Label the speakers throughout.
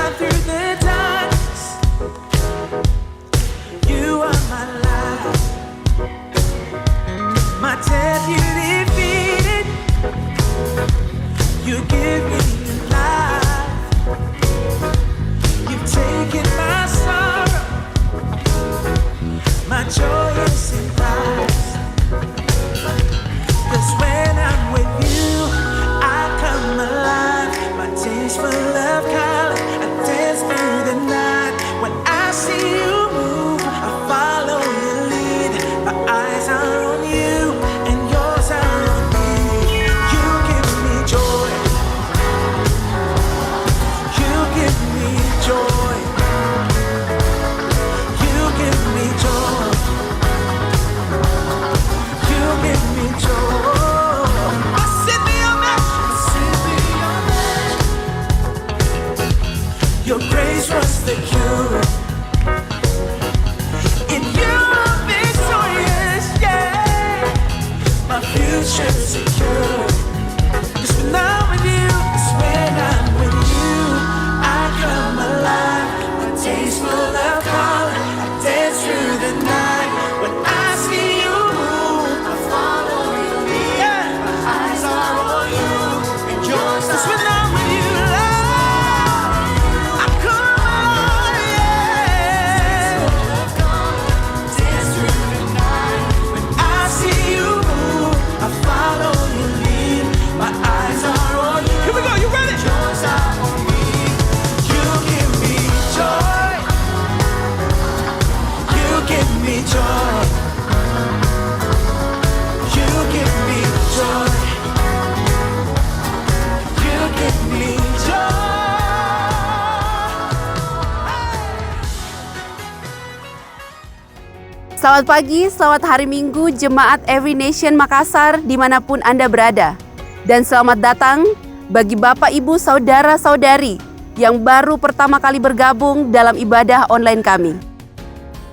Speaker 1: shine through the darkness. You are my light, my death you defeated. You give me life. You've taken my sorrow, my joy is in Christ. 'Cause when I'm with you, I come alive. My days full of color, I dance through the night. When I see you move, I follow your lead. My eyes are on you, and yours are on me. You give me joy. You give me joy. You give me joy. You give me joy. Blessed be your name. Blessed be your name. Your grace was the cure. In you I'm victorious, yeah. My future's secure. 'Cause when I'm with you, 'cause when I'm with you, I come alive. My days full of color, I dance through the night. When I see you move, I follow your lead. Yeah. My eyes are on you, and yours. 'Cause when I'm with you, Lord, I come alive, yeah. Dance through the night. When I see you move, I follow your lead. My eyes are on you. Here we go, you ready? Yours are on me. You give me joy. You give me joy. You give me joy. You give me joy.
Speaker 2: Selamat pagi, selamat hari Minggu Jemaat Every Nation Makassar dimanapun Anda berada. Dan selamat datang bagi Bapak, Ibu, Saudara-saudari yang baru pertama kali bergabung dalam ibadah online kami.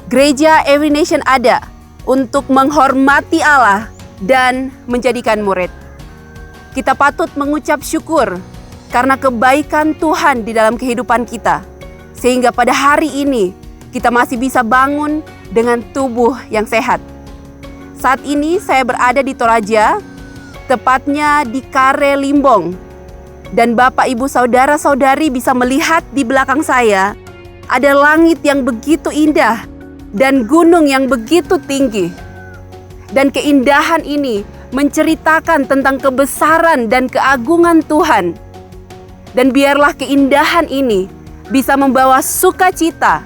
Speaker 2: Gereja Every Nation ada untuk menghormati Allah dan menjadikan murid. Kita patut mengucap syukur karena kebaikan Tuhan di dalam kehidupan kita. Sehingga pada hari ini kita masih bisa bangun dengan tubuh yang sehat. Saat ini saya berada di Toraja, tepatnya di Kare Limbong. Dan Bapak, Ibu, Saudara-saudari bisa melihat di belakang saya ada langit yang begitu indah dan gunung yang begitu tinggi. Dan keindahan ini menceritakan tentang kebesaran dan keagungan Tuhan. Dan biarlah keindahan ini bisa membawa sukacita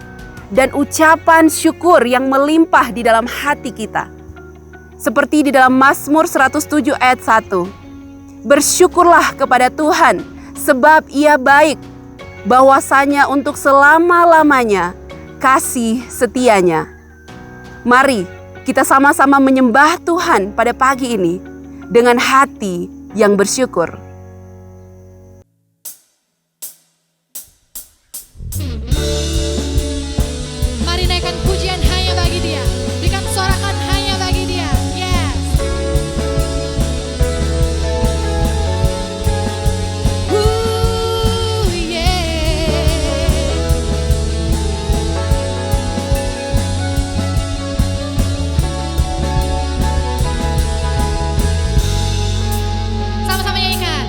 Speaker 2: dan ucapan syukur yang melimpah di dalam hati kita. Seperti di dalam Mazmur 107 ayat 1. Bersyukurlah kepada Tuhan sebab Ia baik, bahwasanya untuk selama-lamanya kasih setianya. Mari kita sama-sama menyembah Tuhan pada pagi ini dengan hati yang bersyukur.
Speaker 3: Mari naikkan pujian hanya bagi Dia. Berikan sorakan hanya bagi Dia. Yes. Yeah. Sama-sama nyanyikan.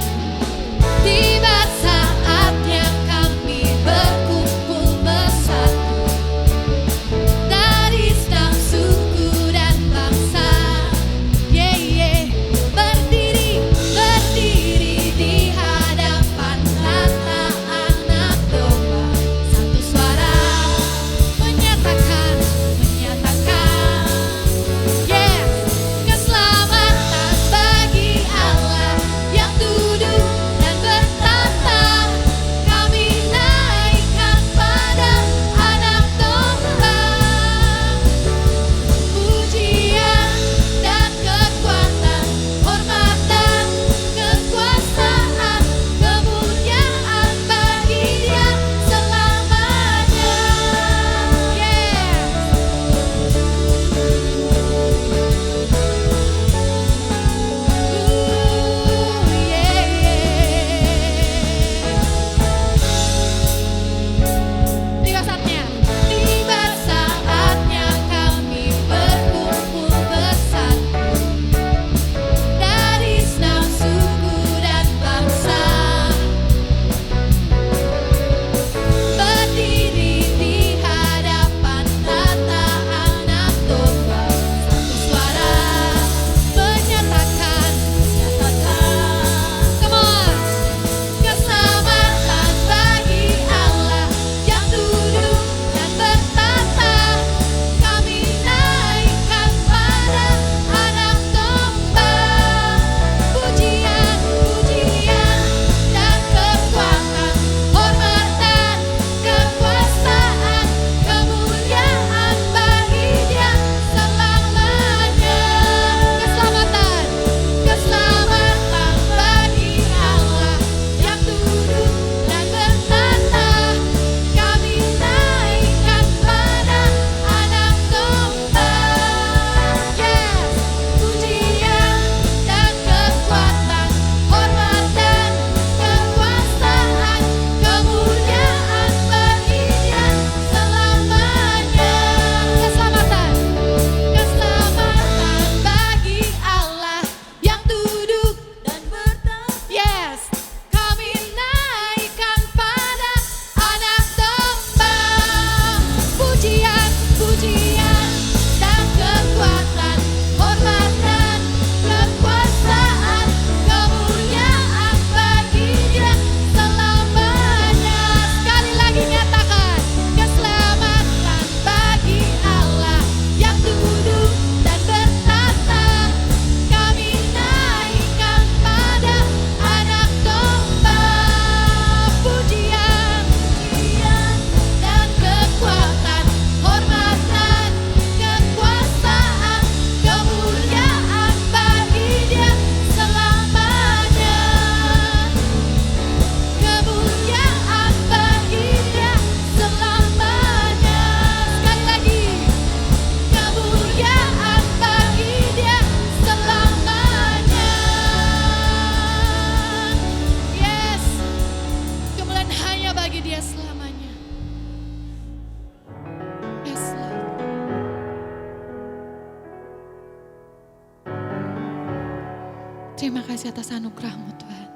Speaker 3: Terima kasih atas anugerah-Mu Tuhan.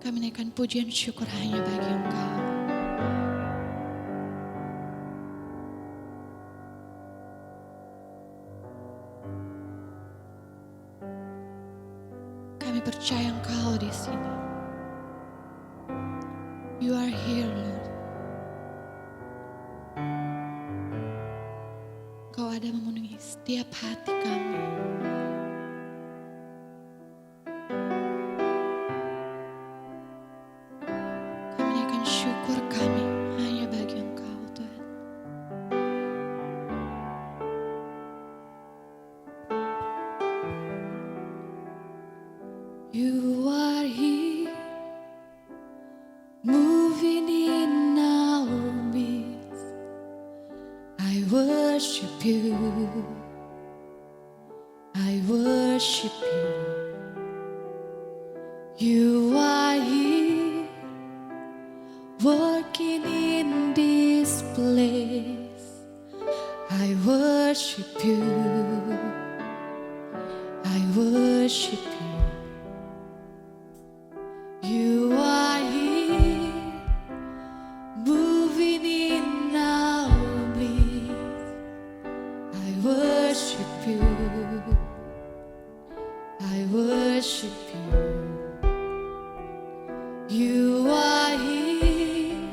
Speaker 3: Kami naikkan pujian syukur hanya bagi Engkau. Kami percaya Engkau di sini. You are here, Lord. Engkau ada memenuhi setiap hati kami. Kami naikkan syukur kami hanya bagi Engkau, Tuhan. You are here, moving in our midst. I worship you. I worship you. You are here, working in this place. I worship you. I worship you. You are here, moving in our midst. I worship you. I worship you. You are here,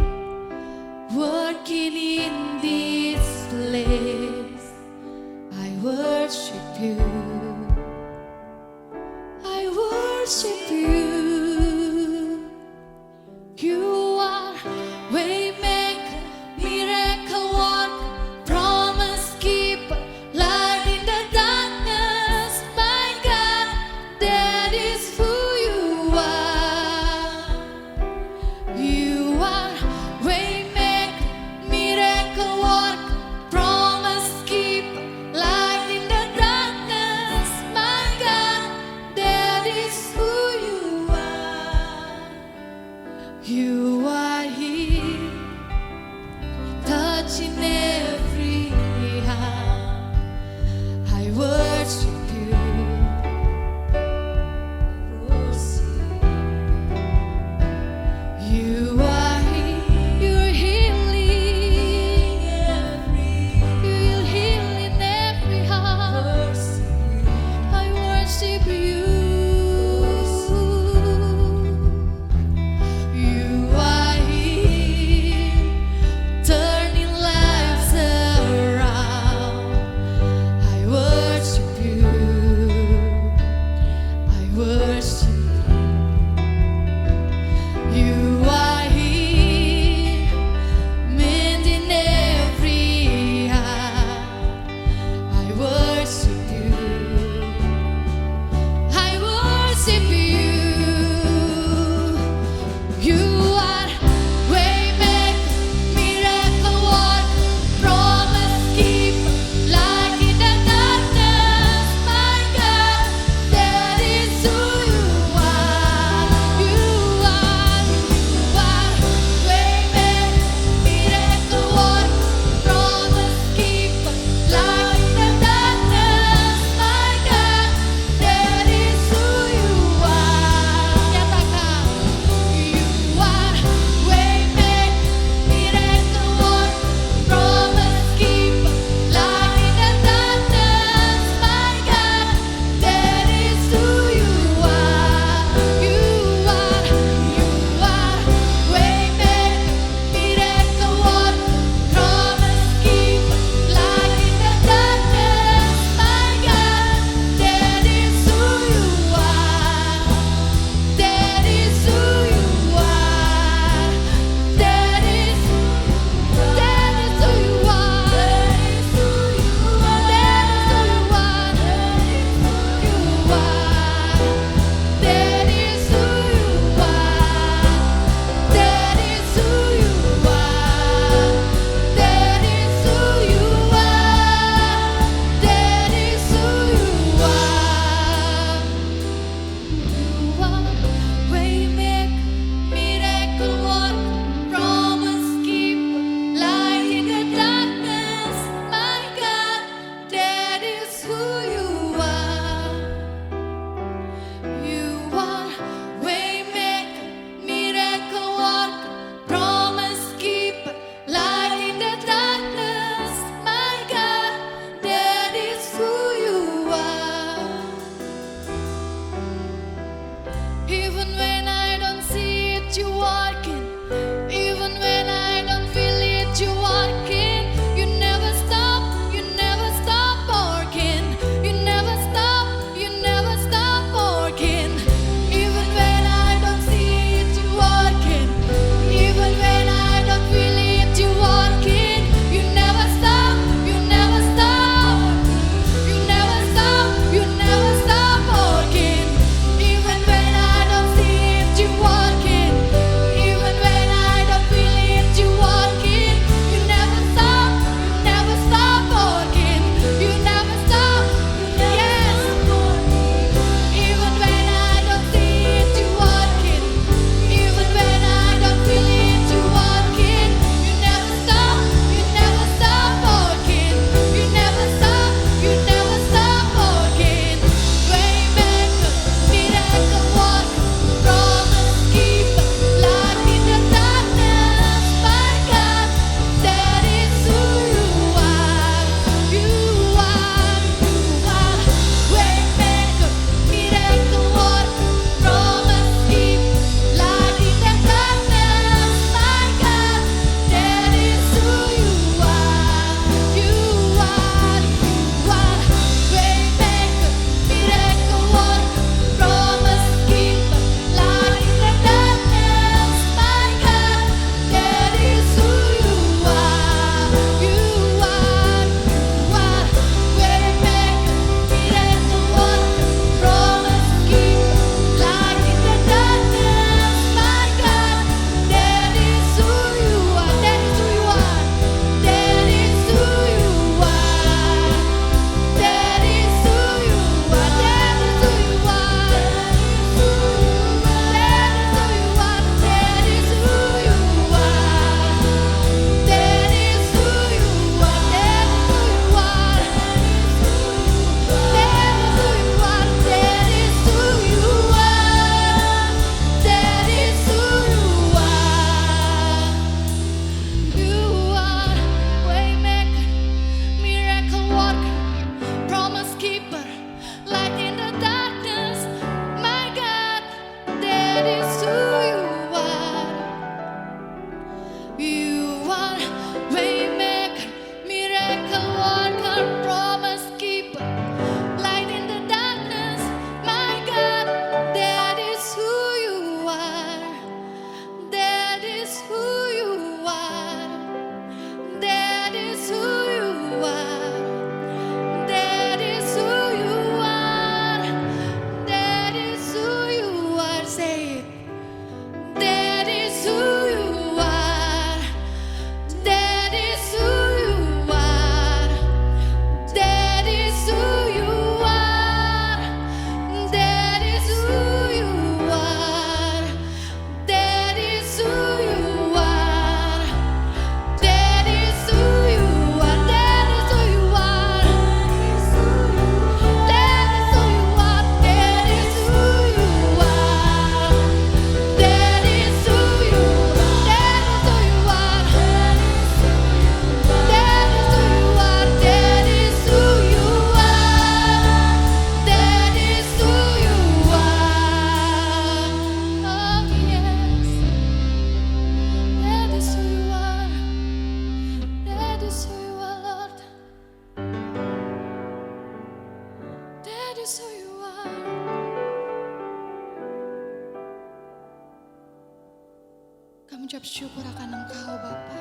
Speaker 3: it, you working. Even when I don't feel it, you working. You never stop working. You never stop working. Even when I don't see it, you working. Even when I don't feel it, you working. You never stop working. Even when I don't see it, you working. Even when I don't feel it, you working. You never stop working. You never stop, yes. Even when I don't see it, you working. Even when I don't feel it, you working. You never stop working. You never stop working. Waymaker, miracle worker, promise keeper, light in the darkness, my God, that is who you are. You are. Waymaker, miracle worker, promise keeper, light in the darkness, my God, that is who you are. You are. Waymaker, miracle worker, promise keeper, light in the darkness, my God, that is who you are. You are. Waymaker, miracle worker, promise keeper, light in the darkness, my God, that is who you are. That is who you are. That is who you are. That is who you are. That is who you are. That is who you are. That is who you are. That is who you are. That is who you are. That is who you are. That is who you are. You are waymaker, miracle worker, promise keeper, light in the darkness, my God, that is who you are. You are waymaker, miracle worker, promise keeper, light in the darkness, my God, that is who you are. That is who you are. That is who you are. That is who you are. That is who you are. Say it. That is who you are. That is who you are. That is who you are. That is who you are. That is who you are. That is who you are. That is who you are. That is who you are. That is who you are. That is who you are. That is who you are. That is who you are. That is who you are. That is who you are. Oh yes. That is who you are. That is who you are, Lord. That is who you are. Kami ucap syukur akan Engkau, Bapa.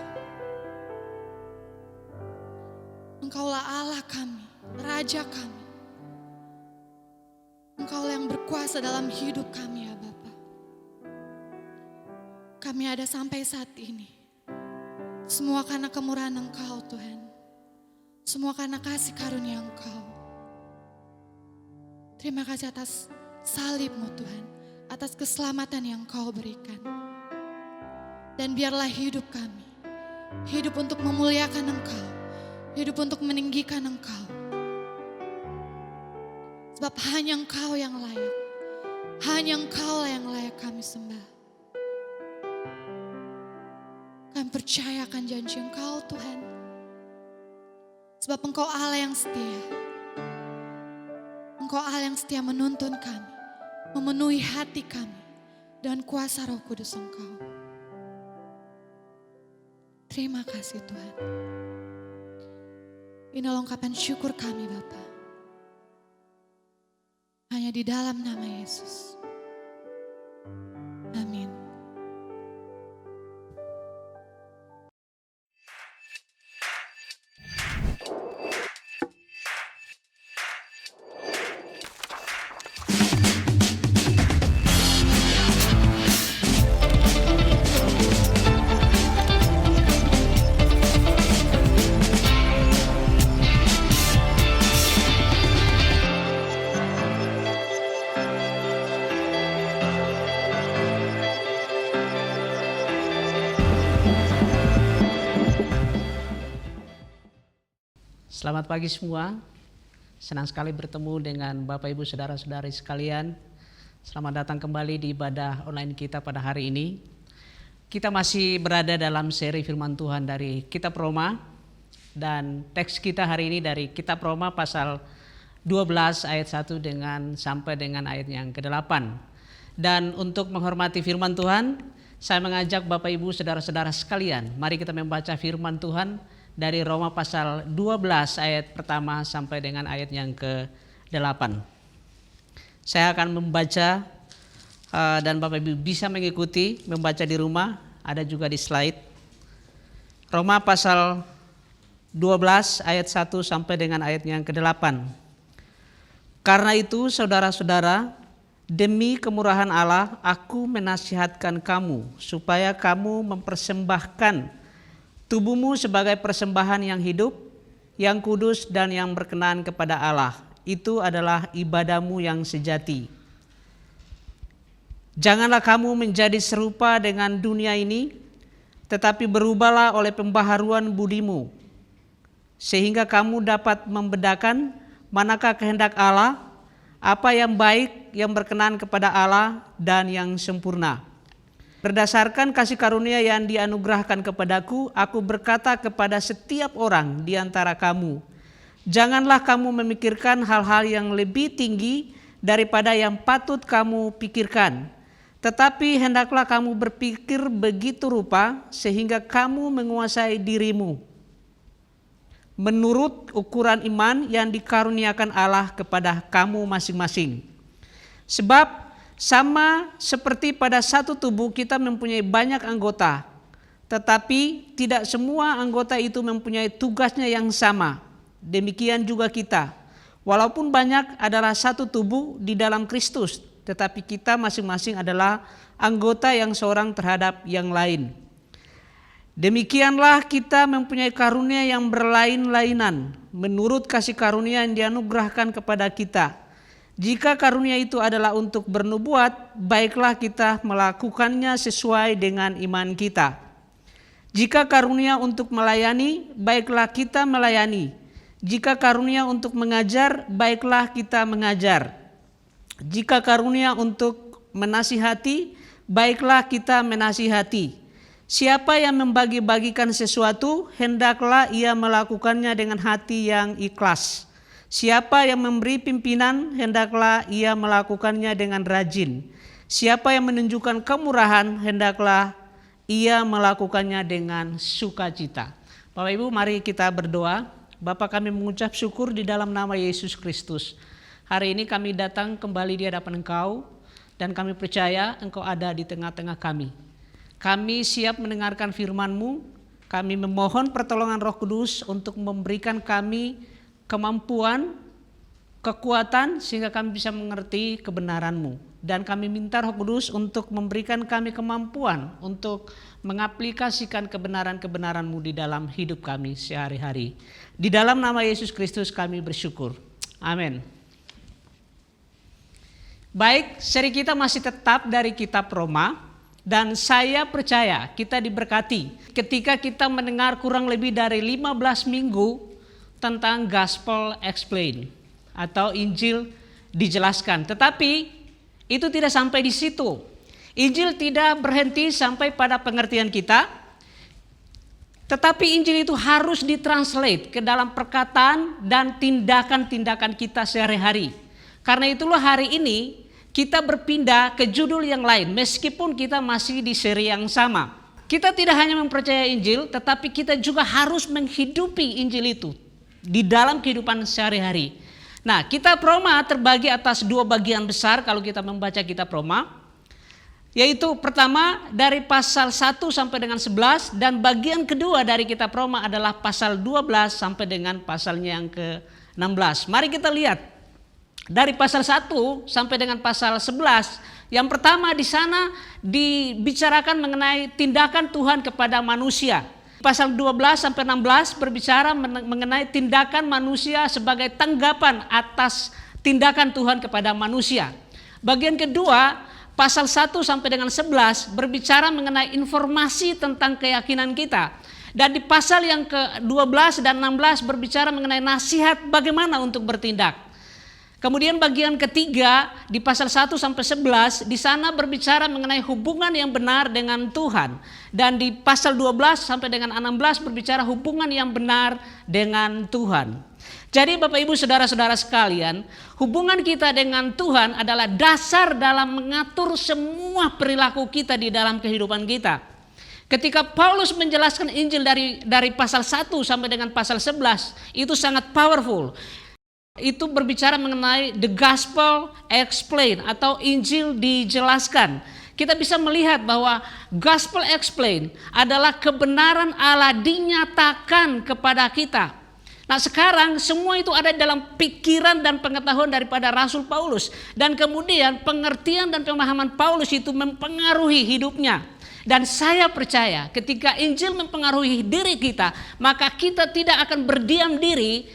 Speaker 3: Engkaulah Allah kami, Raja kami. Engkaulah yang berkuasa dalam hidup kami, ya Bapa. Kami ada sampai saat ini. Semua karena kemurahan Engkau, Tuhan. Semua karena kasih karunia Engkau. Terima kasih atas salib-Mu, Tuhan. Atas keselamatan yang Engkau berikan. Dan biarlah hidup kami. Hidup untuk memuliakan Engkau. Hidup untuk meninggikan Engkau. Sebab hanya Engkau yang layak. Hanya Engkau yang layak kami sembah. Kami percaya akan janji Engkau, Tuhan. Sebab Engkau Allah yang setia. Engkau Allah yang setia menuntun kami. Memenuhi hati kami. dan kuasa Roh Kudus Engkau. Terima kasih Tuhan. Inilah ungkapan syukur kami Bapa. Hanya di dalam nama Yesus. Amin.
Speaker 4: Selamat pagi semua, senang sekali bertemu dengan Bapak Ibu Saudara-saudari sekalian. Selamat datang kembali di ibadah online kita pada hari ini. Kita masih berada dalam seri firman Tuhan dari Kitab Roma. Dan teks kita hari ini dari Kitab Roma pasal 12 ayat 1 sampai dengan ayat yang ke-8. Dan untuk menghormati firman Tuhan, saya mengajak Bapak Ibu Saudara-saudara sekalian, mari kita membaca firman Tuhan dari Roma pasal 12 ayat pertama sampai dengan ayat yang ke-8. Saya akan membaca dan Bapak Ibu bisa mengikuti membaca di rumah, ada juga di slide. Roma pasal 12 ayat 1 sampai dengan ayat yang ke-8. Karena itu saudara-saudara, demi kemurahan Allah aku menasihatkan kamu supaya kamu mempersembahkan tubuhmu sebagai persembahan yang hidup, yang kudus dan yang berkenan kepada Allah. Itu adalah ibadahmu yang sejati. Janganlah kamu menjadi serupa dengan dunia ini, tetapi berubahlah oleh pembaharuan budimu, sehingga kamu dapat membedakan manakah kehendak Allah, apa yang baik, yang berkenan kepada Allah dan yang sempurna. Berdasarkan kasih karunia yang dianugerahkan kepadaku, aku berkata kepada setiap orang di antara kamu, janganlah kamu memikirkan hal-hal yang lebih tinggi daripada yang patut kamu pikirkan. Tetapi hendaklah kamu berpikir begitu rupa sehingga kamu menguasai dirimu menurut ukuran iman yang dikaruniakan Allah kepada kamu masing-masing. Sebab sama seperti pada satu tubuh kita mempunyai banyak anggota, tetapi tidak semua anggota itu mempunyai tugasnya yang sama. Demikian juga kita, walaupun banyak adalah satu tubuh di dalam Kristus, tetapi kita masing-masing adalah anggota yang seorang terhadap yang lain. Demikianlah kita mempunyai karunia yang berlain-lainan, menurut kasih karunia yang dianugerahkan kepada kita. Jika karunia itu adalah untuk bernubuat, baiklah kita melakukannya sesuai dengan iman kita. Jika karunia untuk melayani, baiklah kita melayani. Jika karunia untuk mengajar, baiklah kita mengajar. Jika karunia untuk menasihati, baiklah kita menasihati. Siapa yang membagi-bagikan sesuatu, hendaklah ia melakukannya dengan hati yang ikhlas. Siapa yang memberi pimpinan, hendaklah ia melakukannya dengan rajin. Siapa yang menunjukkan kemurahan, hendaklah ia melakukannya dengan sukacita. Bapak Ibu, mari kita berdoa. Bapa, kami mengucap syukur di dalam nama Yesus Kristus. Hari ini kami datang kembali di hadapan Engkau, dan kami percaya Engkau ada di tengah-tengah kami. Kami siap mendengarkan firman-Mu. Kami memohon pertolongan Roh Kudus untuk memberikan kami kemampuan, kekuatan sehingga kami bisa mengerti kebenaran-Mu. Dan kami minta Roh Kudus untuk memberikan kami kemampuan untuk mengaplikasikan kebenaran-kebenaran-Mu di dalam hidup kami sehari-hari. Di dalam nama Yesus Kristus kami bersyukur. Amin. Baik, seri kita masih tetap dari Kitab Roma. Dan saya percaya kita diberkati ketika kita mendengar kurang lebih dari 15 minggu tentang Gospel Explained atau Injil dijelaskan. Tetapi itu tidak sampai di situ. Injil tidak berhenti sampai pada pengertian kita. Tetapi Injil itu harus ditranslate ke dalam perkataan dan tindakan-tindakan kita sehari-hari. Karena itulah hari ini kita berpindah ke judul yang lain meskipun kita masih di seri yang sama. Kita tidak hanya mempercayai Injil, tetapi kita juga harus menghidupi Injil itu di dalam kehidupan sehari-hari. Nah, kitab Roma terbagi atas 2 bagian besar kalau kita membaca kitab Roma. Yaitu pertama dari pasal 1 sampai dengan 11 dan bagian kedua dari kitab Roma adalah pasal 12 sampai dengan pasalnya yang ke-16. Mari kita lihat dari pasal 1 sampai dengan pasal 11. Yang pertama di sana dibicarakan mengenai tindakan Tuhan kepada manusia. Pasal 12 sampai 16 berbicara mengenai tindakan manusia sebagai tanggapan atas tindakan Tuhan kepada manusia. Bagian kedua pasal 1 sampai dengan 11 berbicara mengenai informasi tentang keyakinan kita. Dan di pasal yang ke-12 dan 16 berbicara mengenai nasihat bagaimana untuk bertindak. Kemudian bagian ketiga di pasal 1 sampai 11 di sana berbicara mengenai hubungan yang benar dengan Tuhan. Dan di pasal 12 sampai dengan 16 berbicara hubungan yang benar dengan Tuhan. Jadi Bapak Ibu saudara-saudara sekalian, hubungan kita dengan Tuhan adalah dasar dalam mengatur semua perilaku kita di dalam kehidupan kita. Ketika Paulus menjelaskan Injil dari pasal 1 sampai dengan pasal 11, itu sangat powerful. Itu berbicara mengenai the gospel explained atau Injil dijelaskan. Kita bisa melihat bahwa gospel explained adalah kebenaran Allah dinyatakan kepada kita. Nah sekarang semua itu ada dalam pikiran dan pengetahuan daripada Rasul Paulus. Dan kemudian pengertian dan pemahaman Paulus itu mempengaruhi hidupnya. Dan saya percaya ketika Injil mempengaruhi diri kita, maka kita tidak akan berdiam diri.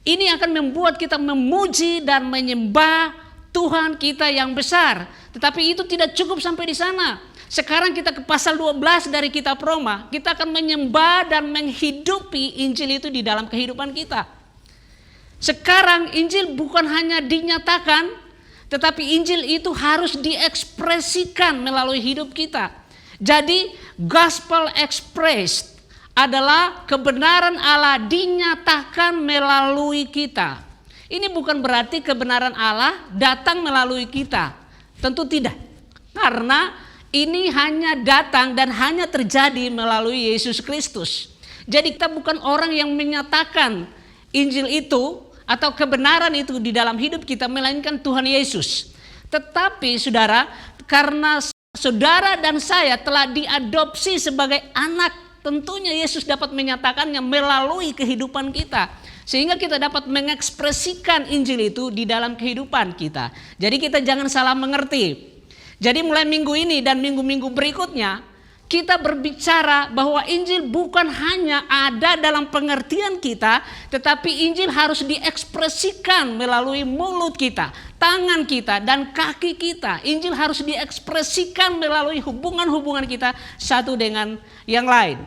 Speaker 4: Ini akan membuat kita memuji dan menyembah Tuhan kita yang besar. Tetapi itu tidak cukup sampai di sana. Sekarang kita ke pasal 12 dari kitab Roma, kita akan menyembah dan menghidupi Injil itu di dalam kehidupan kita. Sekarang Injil bukan hanya dinyatakan, tetapi Injil itu harus diekspresikan melalui hidup kita. Jadi gospel expressed adalah kebenaran Allah dinyatakan melalui kita. Ini bukan berarti kebenaran Allah datang melalui kita. Tentu tidak. Karena ini hanya datang dan hanya terjadi melalui Yesus Kristus. Jadi kita bukan orang yang menyatakan Injil itu atau kebenaran itu di dalam hidup kita, melainkan Tuhan Yesus. Tetapi saudara, karena saudara dan saya telah diadopsi sebagai anak, tentunya Yesus dapat menyatakannya melalui kehidupan kita. Sehingga kita dapat mengekspresikan Injil itu di dalam kehidupan kita. Jadi kita jangan salah mengerti. Jadi mulai minggu ini dan minggu-minggu berikutnya kita berbicara bahwa Injil bukan hanya ada dalam pengertian kita, tetapi Injil harus diekspresikan melalui mulut kita, tangan kita, dan kaki kita. Injil harus diekspresikan melalui hubungan-hubungan kita satu dengan yang lain.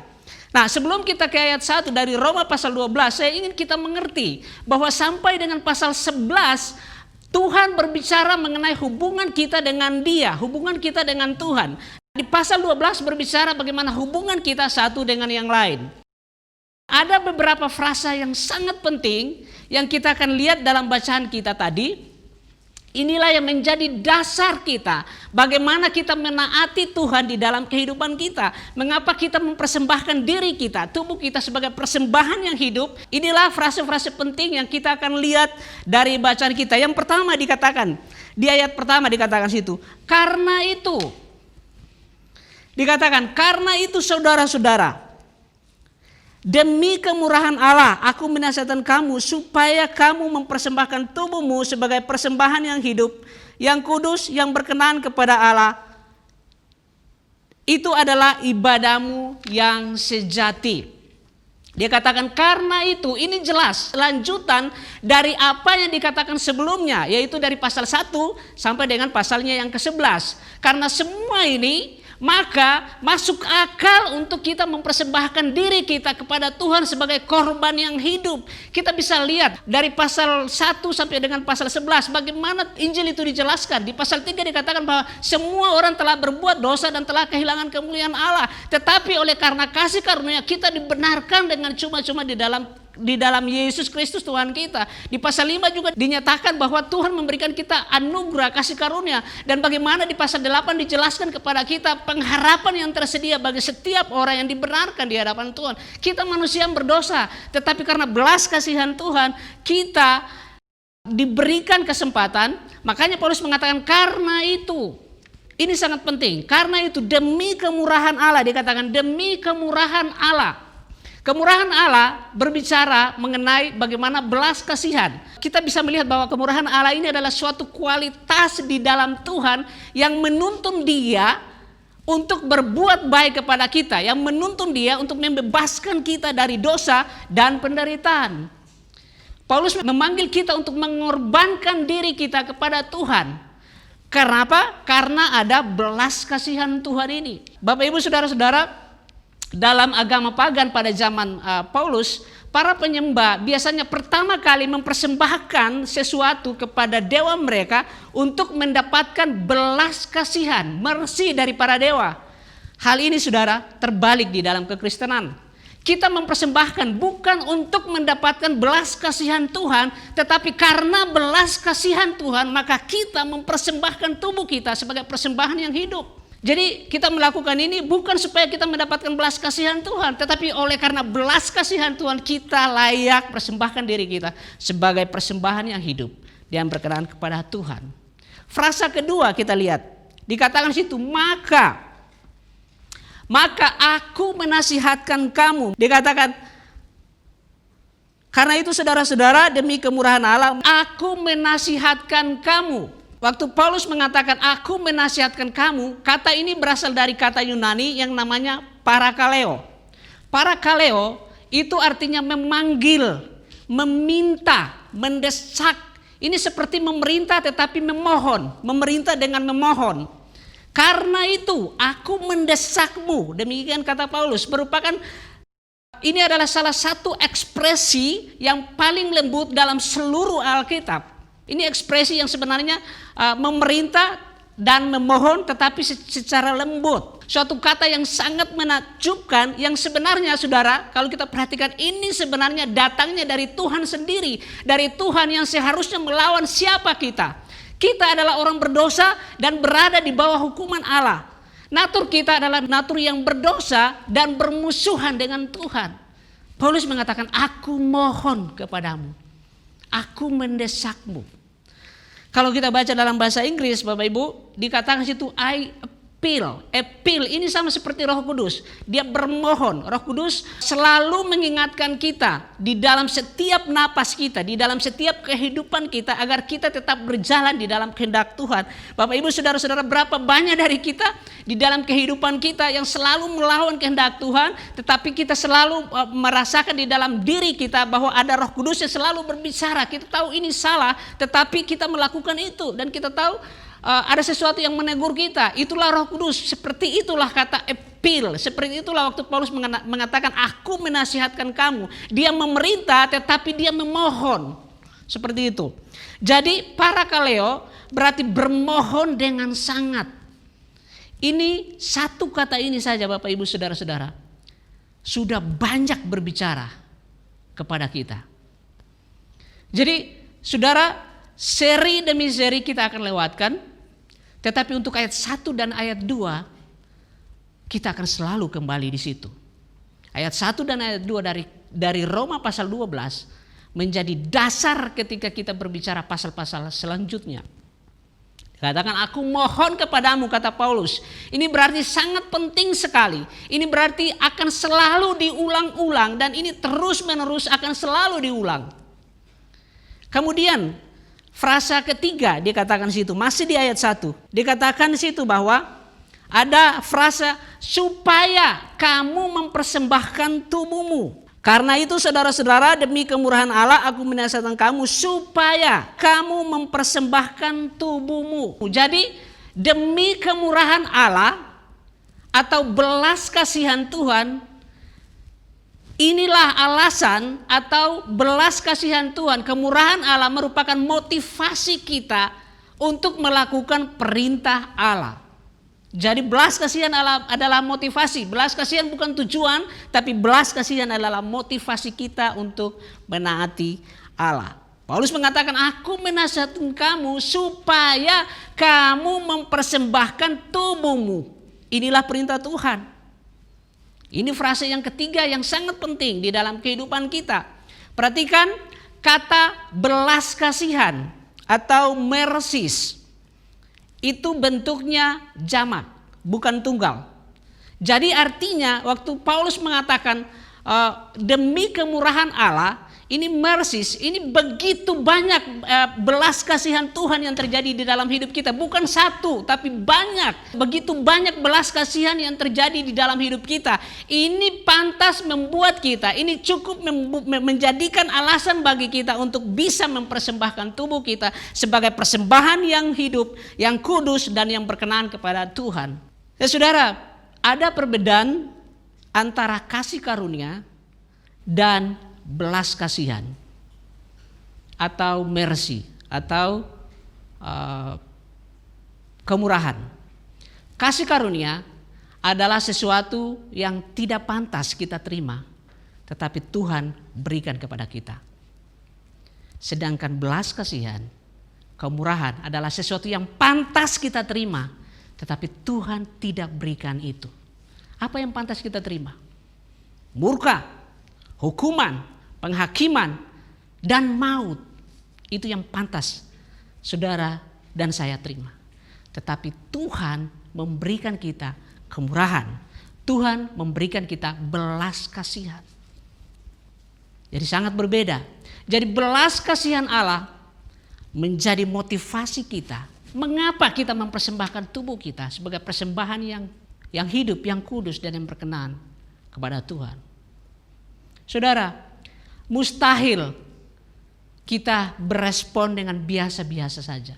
Speaker 4: Nah sebelum kita ke ayat 1 dari Roma pasal 12, saya ingin kita mengerti bahwa sampai dengan pasal 11, Tuhan berbicara mengenai hubungan kita dengan Dia, hubungan kita dengan Tuhan. Di pasal 12 berbicara bagaimana hubungan kita satu dengan yang lain. Ada beberapa frasa yang sangat penting yang kita akan lihat dalam bacaan kita tadi. Inilah yang menjadi dasar kita, bagaimana kita menaati Tuhan di dalam kehidupan kita. Mengapa kita mempersembahkan diri kita, tubuh kita sebagai persembahan yang hidup. Inilah frase-frase penting yang kita akan lihat dari bacaan kita. Yang pertama dikatakan, di ayat pertama dikatakan situ, karena itu. Dikatakan, karena itu saudara-saudara, demi kemurahan Allah, aku menasihatkan kamu supaya kamu mempersembahkan tubuhmu sebagai persembahan yang hidup, yang kudus, yang berkenan kepada Allah. Itu adalah ibadahmu yang sejati. Dia katakan karena itu, ini jelas lanjutan dari apa yang dikatakan sebelumnya, yaitu dari pasal 1 sampai dengan pasalnya yang ke-11. Karena semua ini maka masuk akal untuk kita mempersembahkan diri kita kepada Tuhan sebagai korban yang hidup. Kita bisa lihat dari pasal 1 sampai dengan pasal 11 bagaimana Injil itu dijelaskan. Di pasal 3 dikatakan bahwa semua orang telah berbuat dosa dan telah kehilangan kemuliaan Allah. Tetapi oleh karena kasih karunia kita dibenarkan dengan cuma-cuma di dalam di dalam Yesus Kristus Tuhan kita. Di pasal 5 juga dinyatakan bahwa Tuhan memberikan kita anugerah kasih karunia. Dan bagaimana di pasal 8 dijelaskan kepada kita pengharapan yang tersedia bagi setiap orang yang dibenarkan di hadapan Tuhan. Kita manusia yang berdosa, tetapi karena belas kasihan Tuhan, kita diberikan kesempatan. Makanya Paulus mengatakan karena itu. Ini sangat penting. Karena itu demi kemurahan Allah, dikatakan demi kemurahan Allah. Kemurahan Allah berbicara mengenai bagaimana belas kasihan. Kita bisa melihat bahwa kemurahan Allah ini adalah suatu kualitas di dalam Tuhan yang menuntun Dia untuk berbuat baik kepada kita, yang menuntun Dia untuk membebaskan kita dari dosa dan penderitaan. Paulus memanggil kita untuk mengorbankan diri kita kepada Tuhan. Karena apa? Karena ada belas kasihan Tuhan ini. Bapak Ibu Saudara-saudara, dalam agama pagan pada zaman Paulus, para penyembah biasanya pertama kali mempersembahkan sesuatu kepada dewa mereka untuk mendapatkan belas kasihan, mercy dari para dewa. Hal ini saudara terbalik di dalam kekristenan. Kita mempersembahkan bukan untuk mendapatkan belas kasihan Tuhan, tetapi karena belas kasihan Tuhan maka kita mempersembahkan tubuh kita sebagai persembahan yang hidup. Jadi kita melakukan ini bukan supaya kita mendapatkan belas kasihan Tuhan, tetapi oleh karena belas kasihan Tuhan kita layak persembahkan diri kita sebagai persembahan yang hidup dan berkenan kepada Tuhan. Frasa kedua kita lihat, dikatakan situ maka aku menasihatkan kamu. Dikatakan karena itu saudara-saudara demi kemurahan Allah aku menasihatkan kamu. Waktu Paulus mengatakan aku menasihatkan kamu, kata ini berasal dari kata Yunani yang namanya parakaleo. Parakaleo itu artinya memanggil, meminta, mendesak. Ini seperti memerintah tetapi memohon, memerintah dengan memohon. Karena itu aku mendesakmu, demikian kata Paulus, merupakan ini adalah salah satu ekspresi yang paling lembut dalam seluruh Alkitab. Ini ekspresi yang sebenarnya memerintah dan memohon tetapi secara lembut. Suatu kata yang sangat menakjubkan yang sebenarnya saudara kalau kita perhatikan ini sebenarnya datangnya dari Tuhan sendiri. Dari Tuhan yang seharusnya melawan siapa kita. Kita adalah orang berdosa dan berada di bawah hukuman Allah. Natur kita adalah natur yang berdosa dan bermusuhan dengan Tuhan. Paulus mengatakan aku mohon kepadamu. Aku mendesakmu. Kalau kita baca dalam bahasa Inggris Bapak Ibu, dikatakan situ I appeal. Appeal ini sama seperti Roh Kudus. Dia bermohon. Roh Kudus selalu mengingatkan kita di dalam setiap napas kita, di dalam setiap kehidupan kita agar kita tetap berjalan di dalam kehendak Tuhan. Bapak Ibu Saudara-saudara, berapa banyak dari kita di dalam kehidupan kita yang selalu melawan kehendak Tuhan, tetapi kita selalu merasakan di dalam diri kita bahwa ada Roh Kudus yang selalu berbicara. Kita tahu ini salah, tetapi kita melakukan itu dan kita tahu ada sesuatu yang menegur kita. Itulah Roh Kudus. Seperti itulah kata appeal. Seperti itulah waktu Paulus mengatakan aku menasihatkan kamu. Dia memerintah tetapi dia memohon. Seperti itu. Jadi parakaleo berarti bermohon dengan sangat. Ini satu kata ini saja Bapak Ibu Saudara-saudara sudah banyak berbicara kepada kita. Jadi saudara, seri demi seri kita akan lewatkan. Tetapi untuk ayat 1 dan ayat 2 kita akan selalu kembali di situ. Ayat 1 dan ayat 2 dari Roma pasal 12 menjadi dasar ketika kita berbicara pasal-pasal selanjutnya. Katakan aku mohon kepadamu kata Paulus. Ini berarti sangat penting sekali. Ini berarti akan selalu diulang-ulang dan ini terus-menerus akan selalu diulang. Kemudian frasa ketiga dikatakan situ, masih di ayat 1. Dikatakan situ bahwa ada frasa supaya kamu mempersembahkan tubuhmu. Karena itu saudara-saudara demi kemurahan Allah aku menasihatkan kamu supaya kamu mempersembahkan tubuhmu. Jadi demi kemurahan Allah atau belas kasihan Tuhan, inilah alasan atau belas kasihan Tuhan, kemurahan Allah merupakan motivasi kita untuk melakukan perintah Allah. Jadi belas kasihan adalah motivasi. Belas kasihan bukan tujuan, tapi belas kasihan adalah motivasi kita untuk menaati Allah. Paulus mengatakan, aku menasihatkan kamu supaya kamu mempersembahkan tubuhmu. Inilah perintah Tuhan. Ini frase yang ketiga yang sangat penting di dalam kehidupan kita. Perhatikan kata belas kasihan atau mercies. Itu bentuknya jamak, bukan tunggal. Jadi artinya waktu Paulus mengatakan demi kemurahan Allah, ini mercies, ini begitu banyak belas kasihan Tuhan yang terjadi di dalam hidup kita. Bukan satu, tapi banyak. Begitu banyak belas kasihan yang terjadi di dalam hidup kita. Ini pantas membuat kita, ini cukup menjadikan alasan bagi kita untuk bisa mempersembahkan tubuh kita sebagai persembahan yang hidup, yang kudus, dan yang berkenan kepada Tuhan. Ya saudara, ada perbedaan antara kasih karunia dan belas kasihan atau mercy atau kemurahan. Kasih karunia adalah sesuatu yang tidak pantas kita terima, tetapi Tuhan berikan kepada kita. Sedangkan belas kasihan, kemurahan adalah sesuatu yang pantas kita terima, tetapi Tuhan tidak berikan itu. Apa yang pantas kita terima? Murka, hukuman, penghakiman, dan maut. Itu yang pantas saudara dan saya terima. Tetapi Tuhan memberikan kita kemurahan. Tuhan memberikan kita belas kasihan. Jadi sangat berbeda. Jadi belas kasihan Allah menjadi motivasi kita. Mengapa kita mempersembahkan tubuh kita sebagai persembahan yang hidup, yang kudus, dan yang berkenan kepada Tuhan. Saudara, mustahil kita berespon dengan biasa-biasa saja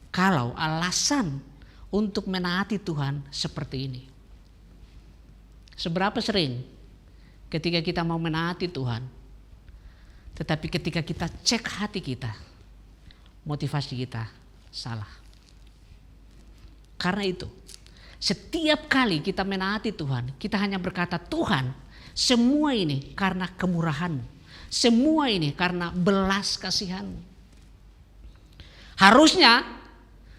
Speaker 4: kalau alasan untuk menaati Tuhan seperti ini. Seberapa sering ketika kita mau menaati Tuhan, tetapi ketika kita cek hati kita, motivasi kita salah. Karena itu, setiap kali kita menaati Tuhan, kita hanya berkata, Tuhan, semua ini karena kemurahan-Mu. Semua ini karena belas kasihan-Mu. Harusnya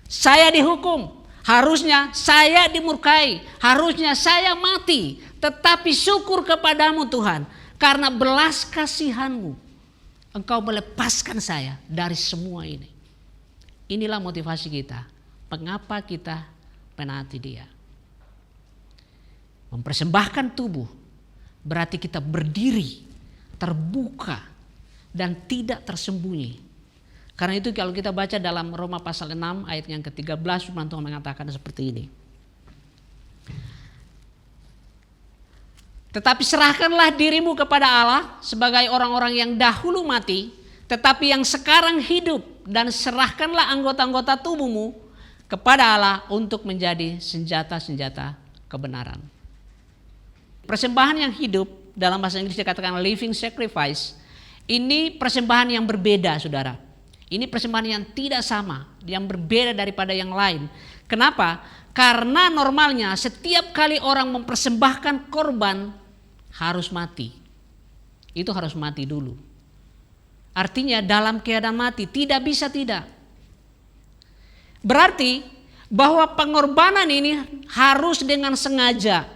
Speaker 4: saya dihukum. Harusnya saya dimurkai. Harusnya saya mati. Tetapi syukur kepadamu Tuhan. Karena belas kasihan-Mu, Engkau melepaskan saya dari semua ini. Inilah motivasi kita. Mengapa kita menaati Dia. Mempersembahkan tubuh berarti kita berdiri, terbuka, dan tidak tersembunyi. Karena itu kalau kita baca dalam Roma pasal 6 ayat yang ke-13, firman Tuhan mengatakan seperti ini. Tetapi serahkanlah dirimu kepada Allah sebagai orang-orang yang dahulu mati, tetapi yang sekarang hidup, dan serahkanlah anggota-anggota tubuhmu kepada Allah untuk menjadi senjata-senjata kebenaran. Persembahan yang hidup, dalam bahasa Inggris dikatakan living sacrifice, ini persembahan yang berbeda, saudara. Ini persembahan yang tidak sama, yang berbeda daripada yang lain. Kenapa? Karena normalnya setiap kali orang mempersembahkan korban harus mati. Itu harus mati dulu. Artinya dalam keadaan mati, tidak bisa tidak. Berarti bahwa pengorbanan ini harus dengan sengaja.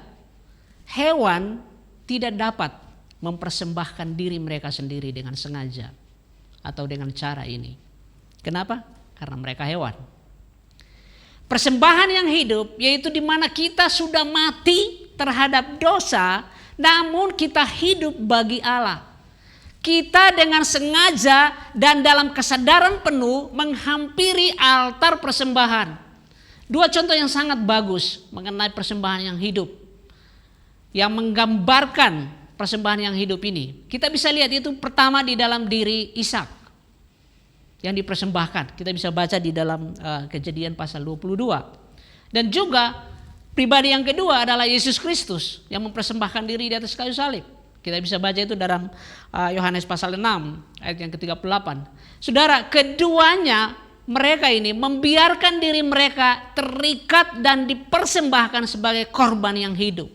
Speaker 4: Hewan tidak dapat mempersembahkan diri mereka sendiri dengan sengaja atau dengan cara ini. Kenapa? Karena mereka hewan. Persembahan yang hidup yaitu di mana kita sudah mati terhadap dosa, namun kita hidup bagi Allah. Kita dengan sengaja dan dalam kesadaran penuh menghampiri altar persembahan. Dua contoh yang sangat bagus mengenai persembahan yang hidup, yang menggambarkan persembahan yang hidup ini. Kita bisa lihat itu pertama di dalam diri Ishak yang dipersembahkan. Kita bisa baca di dalam Kejadian pasal 22. Dan juga pribadi yang kedua adalah Yesus Kristus yang mempersembahkan diri di atas kayu salib. Kita bisa baca itu dalam Yohanes pasal 6 ayat yang ke-38. Saudara, keduanya mereka ini membiarkan diri mereka terikat dan dipersembahkan sebagai korban yang hidup.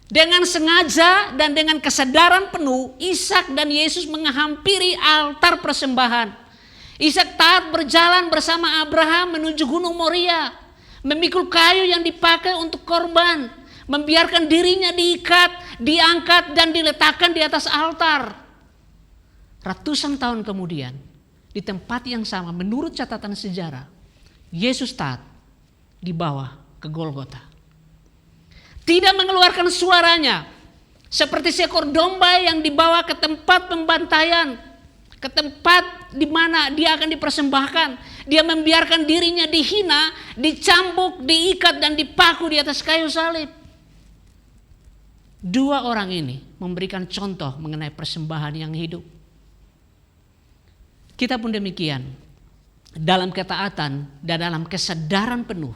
Speaker 4: Dengan sengaja dan dengan kesadaran penuh, Ishak dan Yesus menghampiri altar persembahan. Ishak taat berjalan bersama Abraham menuju Gunung Moria, memikul kayu yang dipakai untuk korban, membiarkan dirinya diikat, diangkat dan diletakkan di atas altar. Ratusan tahun kemudian, di tempat yang sama menurut catatan sejarah, Yesus taat dibawa ke Golgota. Tidak mengeluarkan suaranya, seperti seekor domba yang dibawa ke tempat pembantaian, ke tempat di mana dia akan dipersembahkan. Dia membiarkan dirinya dihina, dicambuk, diikat dan dipaku di atas kayu salib. Dua orang ini memberikan contoh mengenai persembahan yang hidup. Kita pun demikian, dalam ketaatan dan dalam kesadaran penuh,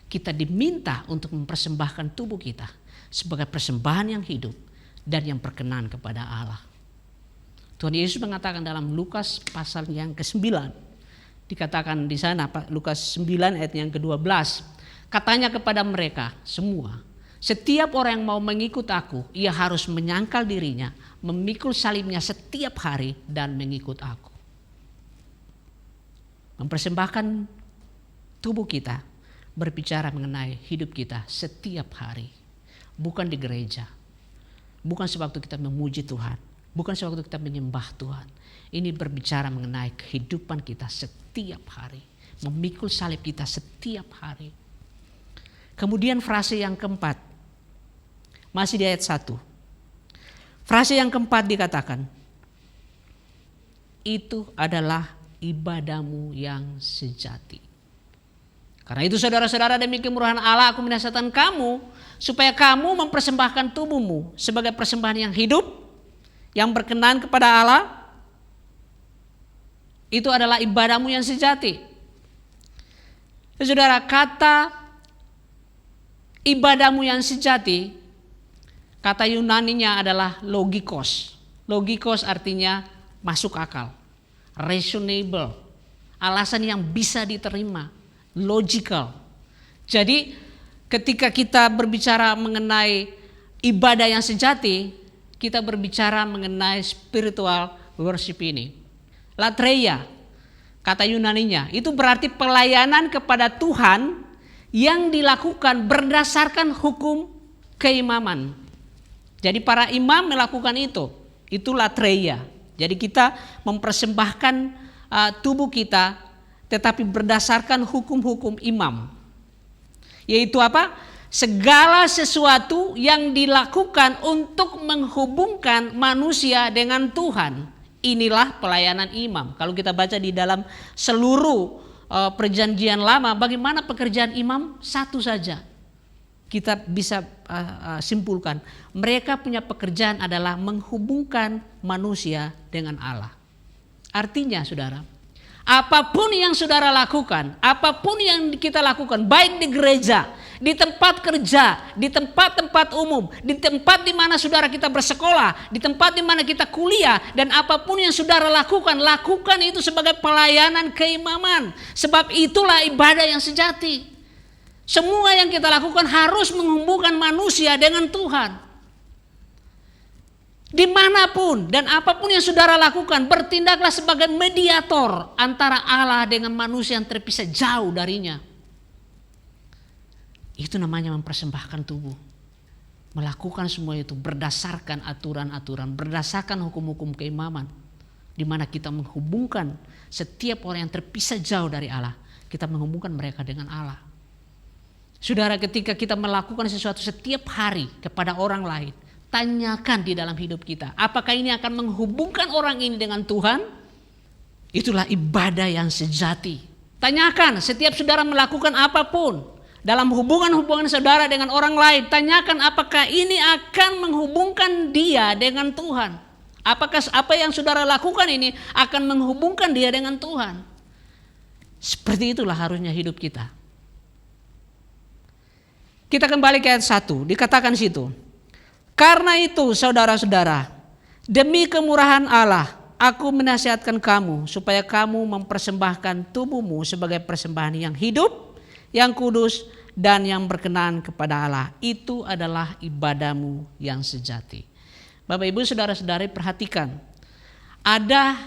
Speaker 4: kita diminta untuk mempersembahkan tubuh kita sebagai persembahan yang hidup dan yang berkenan kepada Allah. Tuhan Yesus mengatakan dalam Lukas pasal yang ke-9, dikatakan di sana Lukas 9 ayat yang ke-12, katanya kepada mereka semua, setiap orang yang mau mengikut aku, ia harus menyangkal dirinya, memikul salibnya setiap hari dan mengikut aku. Mempersembahkan tubuh kita berbicara mengenai hidup kita setiap hari. Bukan di gereja, bukan sewaktu kita memuji Tuhan, bukan sewaktu kita menyembah Tuhan. Ini berbicara mengenai kehidupan kita setiap hari, memikul salib kita setiap hari. Kemudian frase yang keempat, masih di ayat 1. Frase yang keempat dikatakan, itu adalah ibadahmu yang sejati. Karena itu saudara-saudara, demi kemurahan Allah aku menasihatkan kamu supaya kamu mempersembahkan tubuhmu sebagai persembahan yang hidup, yang berkenan kepada Allah. Itu adalah ibadahmu yang sejati. Saudara, kata ibadahmu yang sejati, kata Yunaninya adalah logikos. Logikos artinya masuk akal, reasonable, alasan yang bisa diterima, logical. Jadi ketika kita berbicara mengenai ibadah yang sejati, kita berbicara mengenai spiritual worship ini. Latreia, kata Yunaninya, itu berarti pelayanan kepada Tuhan yang dilakukan berdasarkan hukum keimaman. Jadi para imam melakukan itu latreia. Jadi kita mempersembahkan tubuh kita tetapi berdasarkan hukum-hukum imam. Yaitu apa? Segala sesuatu yang dilakukan untuk menghubungkan manusia dengan Tuhan. Inilah pelayanan imam. Kalau kita baca di dalam seluruh perjanjian lama, bagaimana pekerjaan imam? Satu saja. Kita bisa simpulkan, mereka punya pekerjaan adalah menghubungkan manusia dengan Allah. Artinya saudara, apapun yang saudara lakukan, apapun yang kita lakukan, baik di gereja, di tempat kerja, di tempat-tempat umum, di tempat di mana saudara kita bersekolah, di tempat di mana kita kuliah, dan apapun yang saudara lakukan, lakukan itu sebagai pelayanan keimaman. Sebab itulah ibadah yang sejati. Semua yang kita lakukan harus menghubungkan manusia dengan Tuhan. Dimanapun dan apapun yang saudara lakukan, bertindaklah sebagai mediator antara Allah dengan manusia yang terpisah jauh darinya. Itu namanya mempersembahkan tubuh. Melakukan semua itu berdasarkan aturan-aturan, berdasarkan hukum-hukum keimaman. Di mana kita menghubungkan setiap orang yang terpisah jauh dari Allah, kita menghubungkan mereka dengan Allah. Saudara, ketika kita melakukan sesuatu setiap hari kepada orang lain, tanyakan di dalam hidup kita, apakah ini akan menghubungkan orang ini dengan Tuhan? Itulah ibadah yang sejati. Tanyakan setiap saudara melakukan apapun dalam hubungan-hubungan saudara dengan orang lain, tanyakan apakah ini akan menghubungkan dia dengan Tuhan. Apakah apa yang saudara lakukan ini akan menghubungkan dia dengan Tuhan? Seperti itulah harusnya hidup kita. Kita kembali ke ayat 1, dikatakan situ. Karena itu saudara-saudara, demi kemurahan Allah, aku menasihatkan kamu supaya kamu mempersembahkan tubuhmu sebagai persembahan yang hidup, yang kudus, dan yang berkenan kepada Allah. Itu adalah ibadahmu yang sejati. Bapak Ibu Saudara-saudari, perhatikan. Ada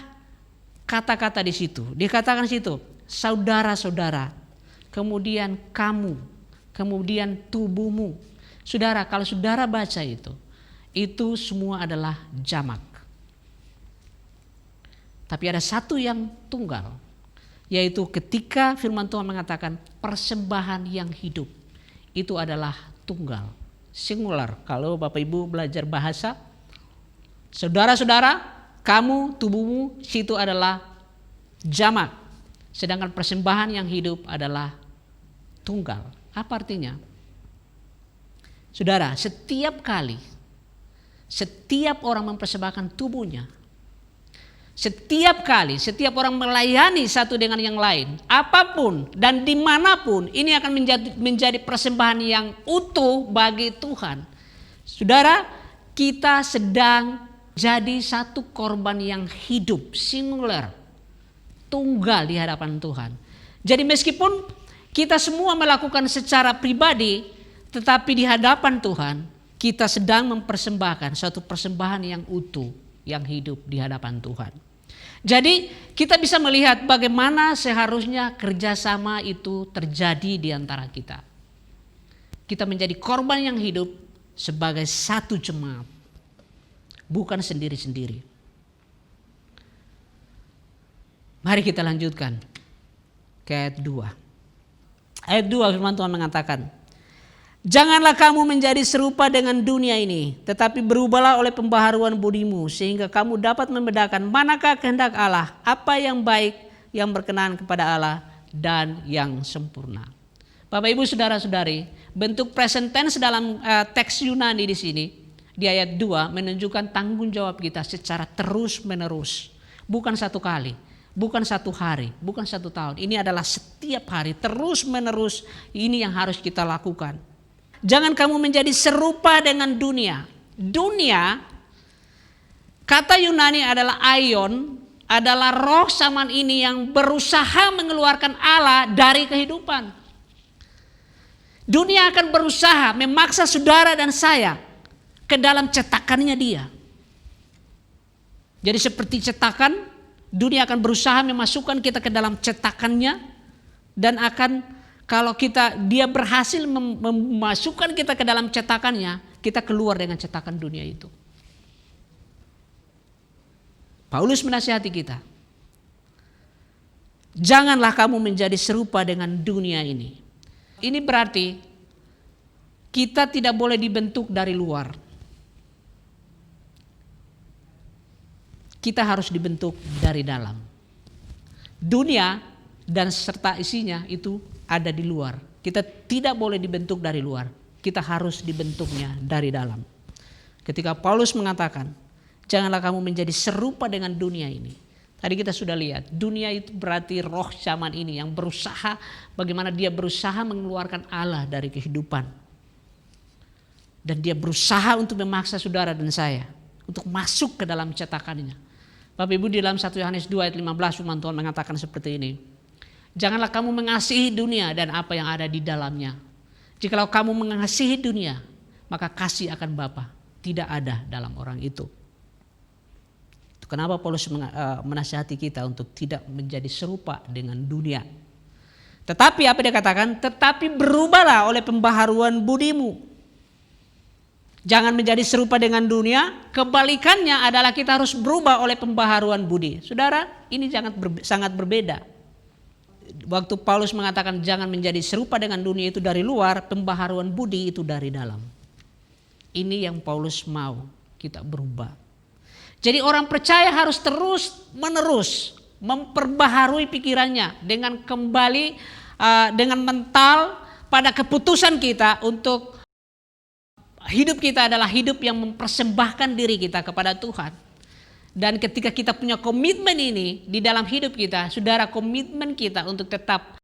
Speaker 4: kata-kata di situ. Dikatakan di situ, saudara-saudara, kemudian kamu, kemudian tubuhmu. Saudara, kalau saudara baca itu semua adalah jamak. Tapi ada satu yang tunggal, yaitu ketika firman Tuhan mengatakan persembahan yang hidup, itu adalah tunggal, singular. Kalau Bapak Ibu belajar bahasa, saudara-saudara, kamu, tubuhmu, situ adalah jamak. Sedangkan persembahan yang hidup adalah tunggal. Apa artinya? Saudara, setiap kali, setiap orang mempersembahkan tubuhnya, setiap kali, setiap orang melayani satu dengan yang lain, apapun dan dimanapun, ini akan menjadi persembahan yang utuh bagi Tuhan. Saudara, kita sedang jadi satu korban yang hidup, singular, tunggal di hadapan Tuhan. Jadi meskipun kita semua melakukan secara pribadi, tetapi di hadapan Tuhan, kita sedang mempersembahkan suatu persembahan yang utuh, yang hidup di hadapan Tuhan. Jadi kita bisa melihat bagaimana seharusnya kerjasama itu terjadi di antara kita. Kita menjadi korban yang hidup sebagai satu jemaat, bukan sendiri-sendiri. Mari kita lanjutkan ke ayat 2. Ayat 2 firman Tuhan mengatakan, janganlah kamu menjadi serupa dengan dunia ini, tetapi berubahlah oleh pembaharuan budimu, sehingga kamu dapat membedakan manakah kehendak Allah, apa yang baik, yang berkenan kepada Allah, dan yang sempurna. Bapak Ibu Saudara-saudari, bentuk present tense dalam teks Yunani di sini, di ayat 2 menunjukkan tanggung jawab kita secara terus menerus. Bukan satu kali, bukan satu hari, bukan satu tahun. Ini adalah setiap hari, terus menerus, ini yang harus kita lakukan. Jangan kamu menjadi serupa dengan dunia. Dunia, kata Yunani adalah aion, adalah roh zaman ini yang berusaha mengeluarkan Allah dari kehidupan. Dunia akan berusaha memaksa saudara dan saya ke dalam cetakannya dia. Jadi seperti cetakan, dunia akan berusaha memasukkan kita ke dalam cetakannya, dan akan kalau dia berhasil memasukkan kita ke dalam cetakannya, kita keluar dengan cetakan dunia itu. Paulus menasihati kita, janganlah kamu menjadi serupa dengan dunia ini. Ini berarti kita tidak boleh dibentuk dari luar. Kita harus dibentuk dari dalam. Dunia dan serta isinya itu ada di luar. Kita tidak boleh dibentuk dari luar. Kita harus dibentuknya dari dalam. Ketika Paulus mengatakan, janganlah kamu menjadi serupa dengan dunia ini. Tadi kita sudah lihat, dunia itu berarti roh zaman ini yang berusaha, bagaimana dia berusaha mengeluarkan Allah dari kehidupan. Dan dia berusaha untuk memaksa saudara dan saya untuk masuk ke dalam cetakannya. Bapak Ibu, di dalam 1 Yohanes 2 ayat 15 firman Tuhan mengatakan seperti ini. Janganlah kamu mengasihi dunia dan apa yang ada di dalamnya. Jikalau kamu mengasihi dunia, maka kasih akan Bapa tidak ada dalam orang itu. Itu kenapa Paulus menasihati kita untuk tidak menjadi serupa dengan dunia. Tetapi apa dia katakan? Tetapi berubahlah oleh pembaharuan budimu. Jangan menjadi serupa dengan dunia, kebalikannya adalah kita harus berubah oleh pembaharuan budi. Saudara, ini sangat berbeda. Waktu Paulus mengatakan jangan menjadi serupa dengan dunia itu dari luar, pembaharuan budi itu dari dalam. Ini yang Paulus mau kita berubah. Jadi orang percaya harus terus menerus memperbaharui pikirannya dengan kembali dengan mental pada keputusan kita untuk hidup kita adalah hidup yang mempersembahkan diri kita kepada Tuhan. Dan ketika kita punya komitmen ini di dalam hidup kita, saudara, komitmen kita untuk tetap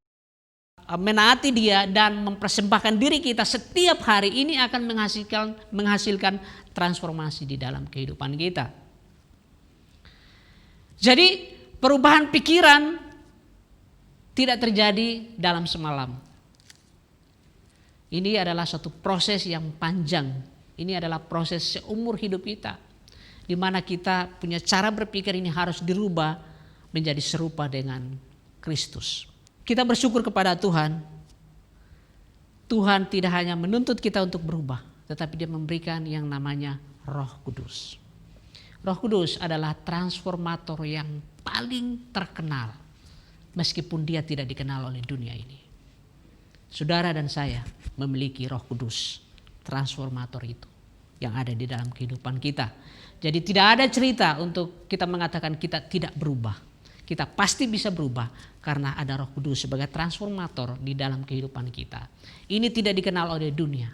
Speaker 4: menaati Dia dan mempersembahkan diri kita setiap hari ini akan menghasilkan transformasi di dalam kehidupan kita. Jadi perubahan pikiran tidak terjadi dalam semalam. Ini adalah satu proses yang panjang. Ini adalah proses seumur hidup kita, di mana kita punya cara berpikir ini harus dirubah menjadi serupa dengan Kristus. Kita bersyukur kepada Tuhan. Tuhan tidak hanya menuntut kita untuk berubah, tetapi Dia memberikan yang namanya Roh Kudus. Roh Kudus adalah transformator yang paling terkenal, meskipun Dia tidak dikenal oleh dunia ini. Saudara dan saya memiliki Roh Kudus, transformator itu yang ada di dalam kehidupan kita. Jadi tidak ada cerita untuk kita mengatakan kita tidak berubah. Kita pasti bisa berubah karena ada Roh Kudus sebagai transformator di dalam kehidupan kita. Ini tidak dikenal oleh dunia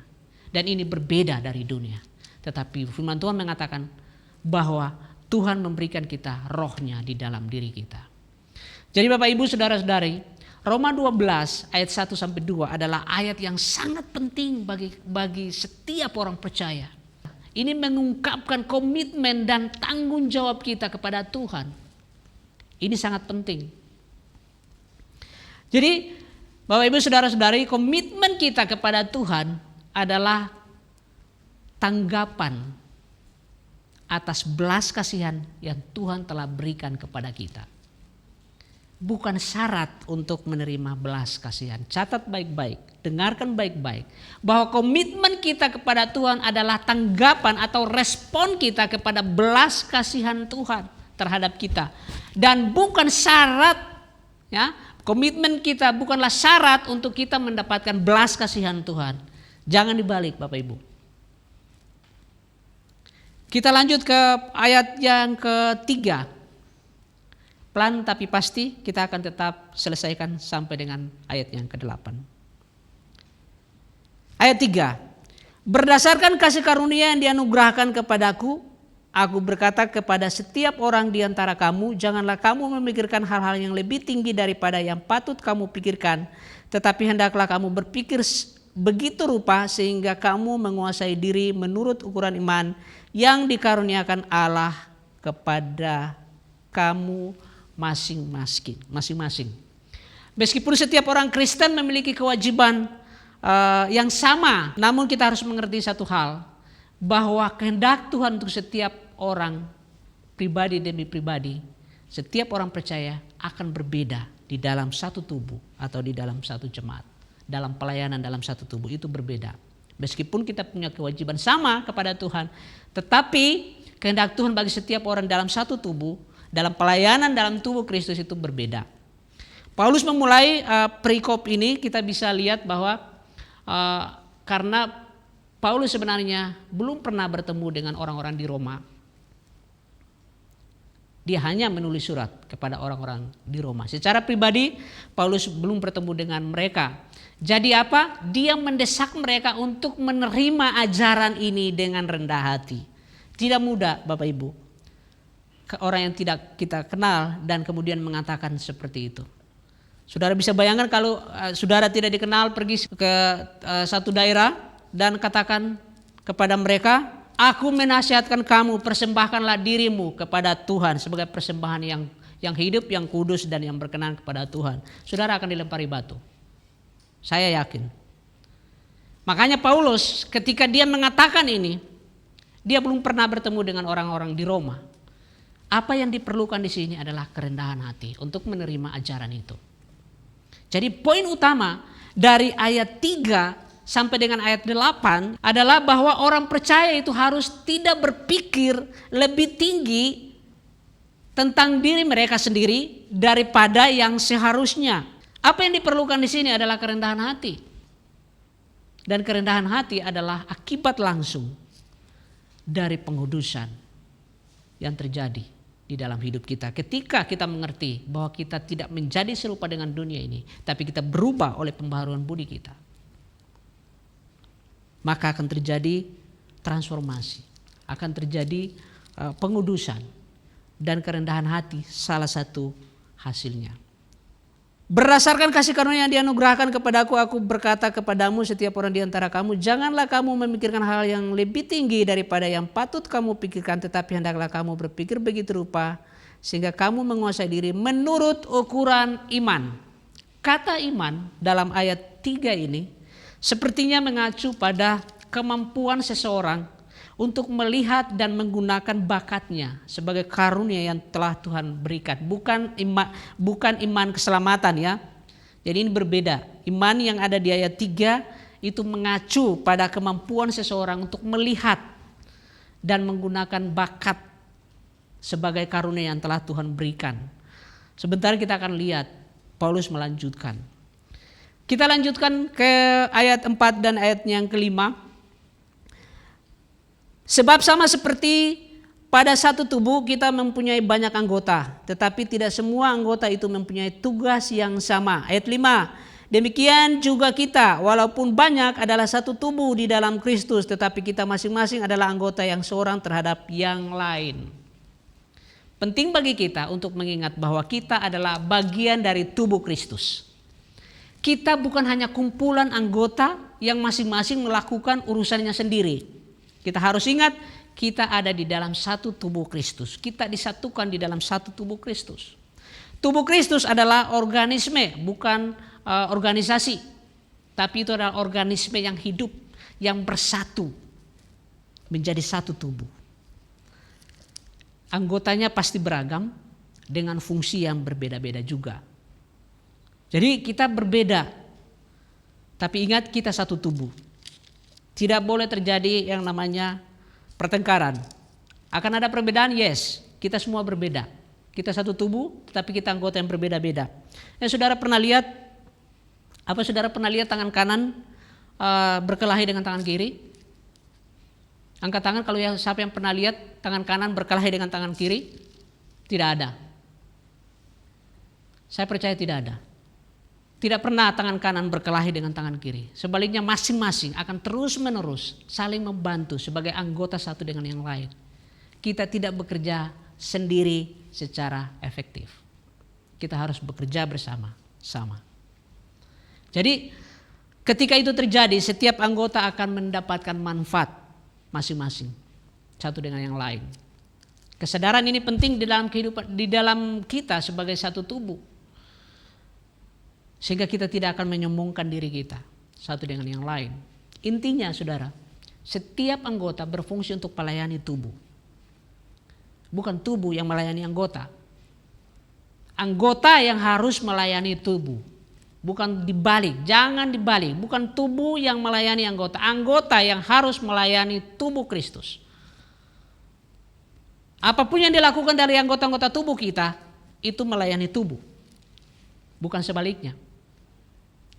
Speaker 4: dan ini berbeda dari dunia. Tetapi firman Tuhan mengatakan bahwa Tuhan memberikan kita rohnya di dalam diri kita. Jadi Bapak Ibu saudara-saudari, Roma 12 ayat 1-2 adalah ayat yang sangat penting bagi setiap orang percaya. Ini mengungkapkan komitmen dan tanggung jawab kita kepada Tuhan. Ini sangat penting. Jadi Bapak Ibu saudara-saudari, komitmen kita kepada Tuhan adalah tanggapan atas belas kasihan yang Tuhan telah berikan kepada kita. Bukan syarat untuk menerima belas kasihan. Catat baik-baik, dengarkan baik-baik, bahwa komitmen kita kepada Tuhan adalah tanggapan atau respon kita kepada belas kasihan Tuhan terhadap kita. Dan bukan syarat, ya, komitmen kita bukanlah syarat untuk kita mendapatkan belas kasihan Tuhan. Jangan dibalik Bapak Ibu. Kita lanjut ke ayat yang ketiga. Pelan tapi pasti kita akan tetap selesaikan sampai dengan ayat yang ke-8. Ayat 3. Berdasarkan kasih karunia yang dianugerahkan kepadaku, aku berkata kepada setiap orang di antara kamu, janganlah kamu memikirkan hal-hal yang lebih tinggi daripada yang patut kamu pikirkan, tetapi hendaklah kamu berpikir begitu rupa sehingga kamu menguasai diri menurut ukuran iman yang dikaruniakan Allah kepada kamu masing-masing. Meskipun setiap orang Kristen memiliki kewajiban yang sama, namun kita harus mengerti satu hal, bahwa kehendak Tuhan untuk setiap orang, pribadi demi pribadi, setiap orang percaya akan berbeda di dalam satu tubuh atau di dalam satu jemaat. Dalam pelayanan dalam satu tubuh itu berbeda. Meskipun kita punya kewajiban sama kepada Tuhan, tetapi kehendak Tuhan bagi setiap orang dalam satu tubuh, dalam pelayanan dalam tubuh Kristus itu berbeda. Paulus memulai perikop ini, kita bisa lihat bahwa karena Paulus sebenarnya belum pernah bertemu dengan orang-orang di Roma. Dia hanya menulis surat kepada orang-orang di Roma. Secara pribadi Paulus belum bertemu dengan mereka. Jadi apa? Dia mendesak mereka untuk menerima ajaran ini dengan rendah hati. Tidak mudah Bapak Ibu. Orang yang tidak kita kenal dan kemudian mengatakan seperti itu. Saudara bisa bayangkan kalau saudara tidak dikenal pergi ke satu daerah dan katakan kepada mereka, aku menasihatkan kamu persembahkanlah dirimu kepada Tuhan sebagai persembahan yang hidup, yang kudus dan yang berkenan kepada Tuhan. Saudara akan dilempari batu. Saya yakin. Makanya Paulus ketika dia mengatakan ini, dia belum pernah bertemu dengan orang-orang di Roma. Apa yang diperlukan di sini adalah kerendahan hati untuk menerima ajaran itu. Jadi poin utama dari ayat 3 sampai dengan ayat 8 adalah bahwa orang percaya itu harus tidak berpikir lebih tinggi tentang diri mereka sendiri daripada yang seharusnya. Apa yang diperlukan di sini adalah kerendahan hati. Dan kerendahan hati adalah akibat langsung dari pengudusan yang terjadi di dalam hidup kita. Ketika kita mengerti bahwa kita tidak menjadi serupa dengan dunia ini, tapi kita berubah oleh pembaharuan budi kita, maka akan terjadi transformasi, akan terjadi pengudusan, dan kerendahan hati salah satu hasilnya. Berdasarkan kasih karunia yang dianugerahkan kepadaku, aku berkata kepadamu setiap orang di antara kamu, janganlah kamu memikirkan hal yang lebih tinggi daripada yang patut kamu pikirkan, tetapi hendaklah kamu berpikir begitu rupa sehingga kamu menguasai diri menurut ukuran iman. Kata iman dalam ayat 3 ini sepertinya mengacu pada kemampuan seseorang untuk melihat dan menggunakan bakatnya sebagai karunia yang telah Tuhan berikan. Bukan iman keselamatan ya. Jadi ini berbeda. Iman yang ada di ayat 3 itu mengacu pada kemampuan seseorang untuk melihat dan menggunakan bakat sebagai karunia yang telah Tuhan berikan. Sebentar kita akan lihat Paulus melanjutkan. Kita lanjutkan ke ayat 4 dan ayat yang kelima. Sebab sama seperti pada satu tubuh kita mempunyai banyak anggota, tetapi tidak semua anggota itu mempunyai tugas yang sama. Ayat 5. Demikian juga kita, walaupun banyak adalah satu tubuh di dalam Kristus, tetapi kita masing-masing adalah anggota yang seorang terhadap yang lain. Penting bagi kita untuk mengingat bahwa kita adalah bagian dari tubuh Kristus. Kita bukan hanya kumpulan anggota yang masing-masing melakukan urusannya sendiri. Kita harus ingat kita ada di dalam satu tubuh Kristus. Kita disatukan di dalam satu tubuh Kristus. Tubuh Kristus adalah organisme, bukan organisasi. Tapi itu adalah organisme yang hidup, yang bersatu menjadi satu tubuh. Anggotanya pasti beragam dengan fungsi yang berbeda-beda juga. Jadi kita berbeda, tapi ingat kita satu tubuh. Tidak boleh terjadi yang namanya pertengkaran. Akan ada perbedaan, yes, kita semua berbeda. Kita satu tubuh, tapi kita anggota yang berbeda-beda. Saudara pernah lihat, saudara pernah lihat tangan kanan berkelahi dengan tangan kiri? Angkat tangan kalau siapa yang pernah lihat tangan kanan berkelahi dengan tangan kiri? Tidak ada. Saya percaya tidak ada. Tidak pernah tangan kanan berkelahi dengan tangan kiri. Sebaliknya masing-masing akan terus-menerus saling membantu sebagai anggota satu dengan yang lain. Kita tidak bekerja sendiri secara efektif. Kita harus bekerja bersama-sama. Jadi ketika itu terjadi, setiap anggota akan mendapatkan manfaat masing-masing satu dengan yang lain. Kesadaran ini penting di dalam kehidupan, di dalam kita sebagai satu tubuh. Sehingga kita tidak akan menyombongkan diri kita satu dengan yang lain. Intinya saudara, setiap anggota berfungsi untuk melayani tubuh. Bukan tubuh yang melayani anggota. Anggota yang harus melayani tubuh. Bukan dibalik, jangan dibalik. Bukan tubuh yang melayani anggota. Anggota yang harus melayani tubuh Kristus. Apapun yang dilakukan dari anggota-anggota tubuh kita, itu melayani tubuh. Bukan sebaliknya.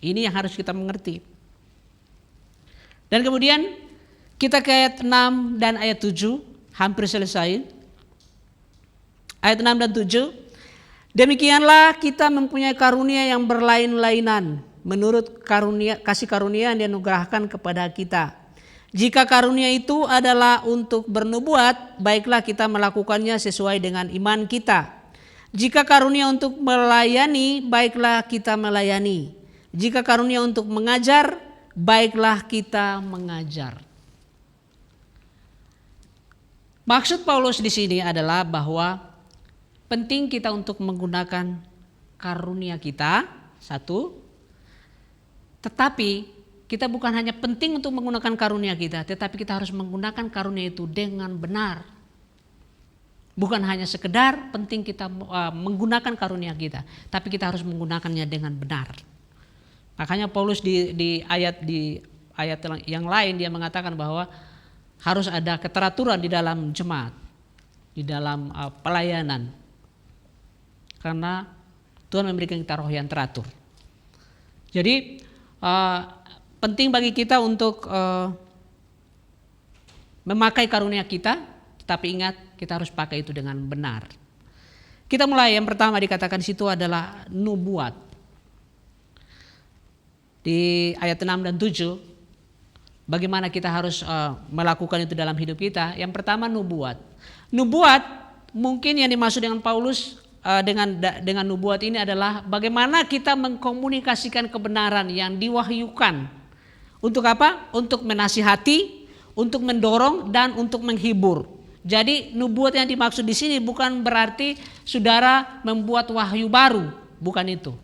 Speaker 4: Ini yang harus kita mengerti. Dan kemudian kita ke ayat 6 dan ayat 7, hampir selesai. Ayat 6 dan 7. Demikianlah kita mempunyai karunia yang berlain-lainan menurut kasih karunia yang dianugerahkan kepada kita. Jika karunia itu adalah untuk bernubuat, baiklah kita melakukannya sesuai dengan iman kita. Jika karunia untuk melayani, baiklah kita melayani. Jika karunia untuk mengajar, baiklah kita mengajar. Maksud Paulus di sini adalah bahwa penting kita untuk menggunakan karunia kita, satu. Tetapi kita bukan hanya penting untuk menggunakan karunia kita, tetapi kita harus menggunakan karunia itu dengan benar. Bukan hanya sekedar penting kita menggunakan karunia kita, tapi kita harus menggunakannya dengan benar. Makanya Paulus di ayat yang lain dia mengatakan bahwa harus ada keteraturan di dalam jemaat, di dalam pelayanan. Karena Tuhan memberikan kita roh yang teratur. Jadi penting bagi kita untuk memakai karunia kita, tapi ingat kita harus pakai itu dengan benar. Kita mulai, yang pertama dikatakan di situ adalah nubuat. Di ayat 6 dan 7, bagaimana kita harus melakukan itu dalam hidup kita. Yang pertama nubuat. Nubuat mungkin yang dimaksud dengan Paulus dengan nubuat ini adalah bagaimana kita mengkomunikasikan kebenaran yang diwahyukan. Untuk apa? Untuk menasihati, untuk mendorong, dan untuk menghibur. Jadi nubuat yang dimaksud di sini bukan berarti saudara membuat wahyu baru, bukan itu.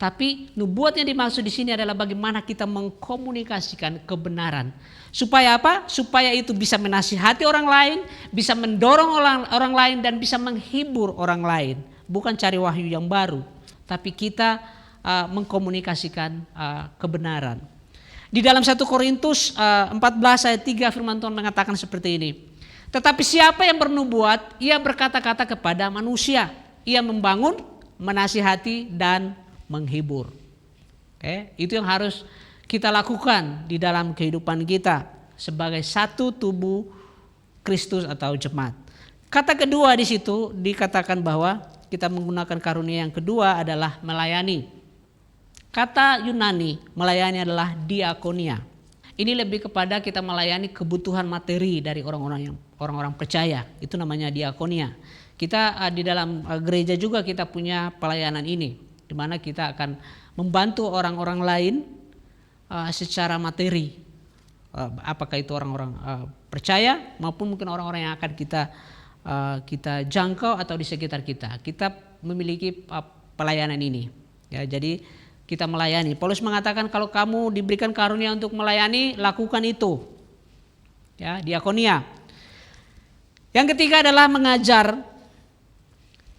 Speaker 4: Tapi nubuat yang dimaksud di sini adalah bagaimana kita mengkomunikasikan kebenaran. Supaya apa? Supaya itu bisa menasihati orang lain, bisa mendorong orang lain, dan bisa menghibur orang lain. Bukan cari wahyu yang baru, tapi kita mengkomunikasikan kebenaran. Di dalam 1 Korintus 14 ayat 3 firman Tuhan mengatakan seperti ini. Tetapi siapa yang bernubuat, ia berkata-kata kepada manusia. Ia membangun, menasihati, dan menghibur. Oke, itu yang harus kita lakukan di dalam kehidupan kita sebagai satu tubuh Kristus atau jemaat. Kata kedua di situ dikatakan bahwa kita menggunakan karunia yang kedua adalah melayani. Kata Yunani melayani adalah diakonia. Ini lebih kepada kita melayani kebutuhan materi dari orang-orang percaya. Itu namanya diakonia. Kita di dalam gereja juga kita punya pelayanan ini, di mana kita akan membantu orang-orang lain secara materi. Apakah itu orang-orang percaya maupun mungkin orang-orang yang akan kita jangkau atau di sekitar kita. Kita memiliki pelayanan ini. Ya, jadi kita melayani. Paulus mengatakan kalau kamu diberikan karunia untuk melayani, lakukan itu. Ya, diakonia. Yang ketiga adalah mengajar.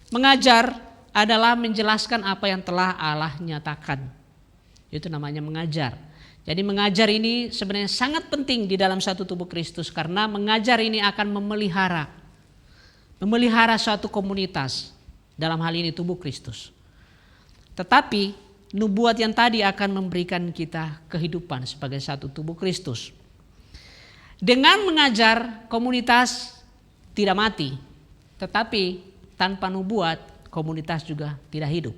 Speaker 4: Mengajar adalah menjelaskan apa yang telah Allah nyatakan. Itu namanya mengajar. Jadi mengajar ini sebenarnya sangat penting di dalam satu tubuh Kristus, karena mengajar ini akan memelihara suatu komunitas, dalam hal ini tubuh Kristus. Tetapi nubuat yang tadi akan memberikan kita kehidupan sebagai satu tubuh Kristus. Dengan mengajar, komunitas tidak mati, tetapi tanpa nubuat komunitas juga tidak hidup.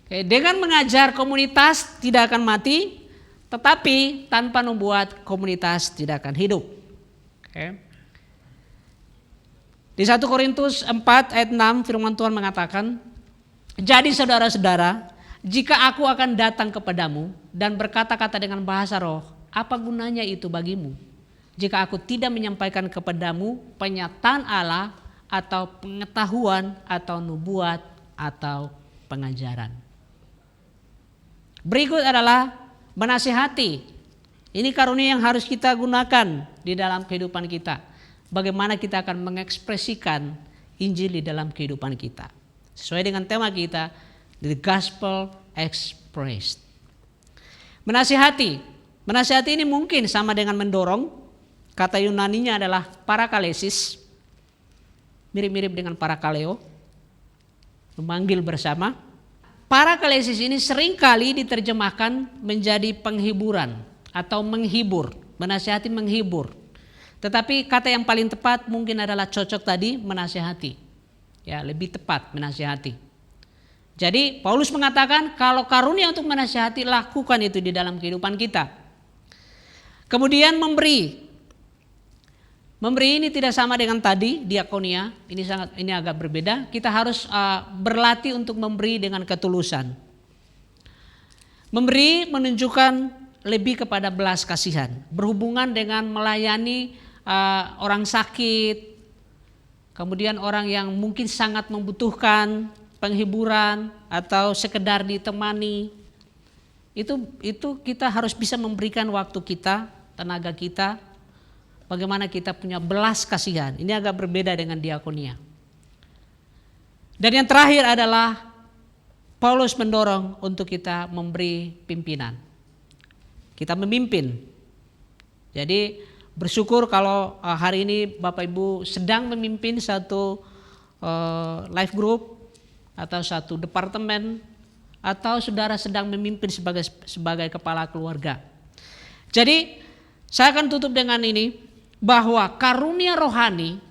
Speaker 4: Dengan mengajar, komunitas tidak akan mati, tetapi tanpa nubuat komunitas tidak akan hidup. Di 1 Korintus 4 ayat 6 firman Tuhan mengatakan, jadi saudara-saudara, jika aku akan datang kepadamu dan berkata-kata dengan bahasa roh, apa gunanya itu bagimu? Jika aku tidak menyampaikan kepadamu penyataan Allah atau pengetahuan atau nubuat atau pengajaran. Berikut adalah menasihati. Ini karunia yang harus kita gunakan di dalam kehidupan kita. Bagaimana kita akan mengekspresikan Injil di dalam kehidupan kita. Sesuai dengan tema kita, The Gospel Expressed. Menasihati. Menasihati ini mungkin sama dengan mendorong. Kata Yunaninya adalah parakalesis. Mirip-mirip dengan parakaleo. Memanggil bersama. Parakalesis ini seringkali diterjemahkan menjadi penghiburan atau menghibur. Menasihati menghibur. Tetapi kata yang paling tepat mungkin adalah cocok tadi, menasihati. Ya, lebih tepat menasihati. Jadi Paulus mengatakan kalau karunia untuk menasihati, lakukan itu di dalam kehidupan kita. Kemudian memberi. Memberi ini tidak sama dengan tadi diakonia. Ini agak berbeda. Kita harus berlatih untuk memberi dengan ketulusan. Memberi menunjukkan lebih kepada belas kasihan, berhubungan dengan melayani orang sakit, kemudian orang yang mungkin sangat membutuhkan penghiburan atau sekedar ditemani. Itu kita harus bisa memberikan waktu kita, tenaga kita, bagaimana kita punya belas kasihan. Ini agak berbeda dengan diakonia. Dan yang terakhir adalah Paulus mendorong untuk kita memberi pimpinan. Kita memimpin. Jadi bersyukur kalau hari ini Bapak Ibu sedang memimpin satu life group atau satu departemen, atau saudara sedang memimpin sebagai kepala keluarga. Jadi saya akan tutup dengan ini, bahwa karunia rohani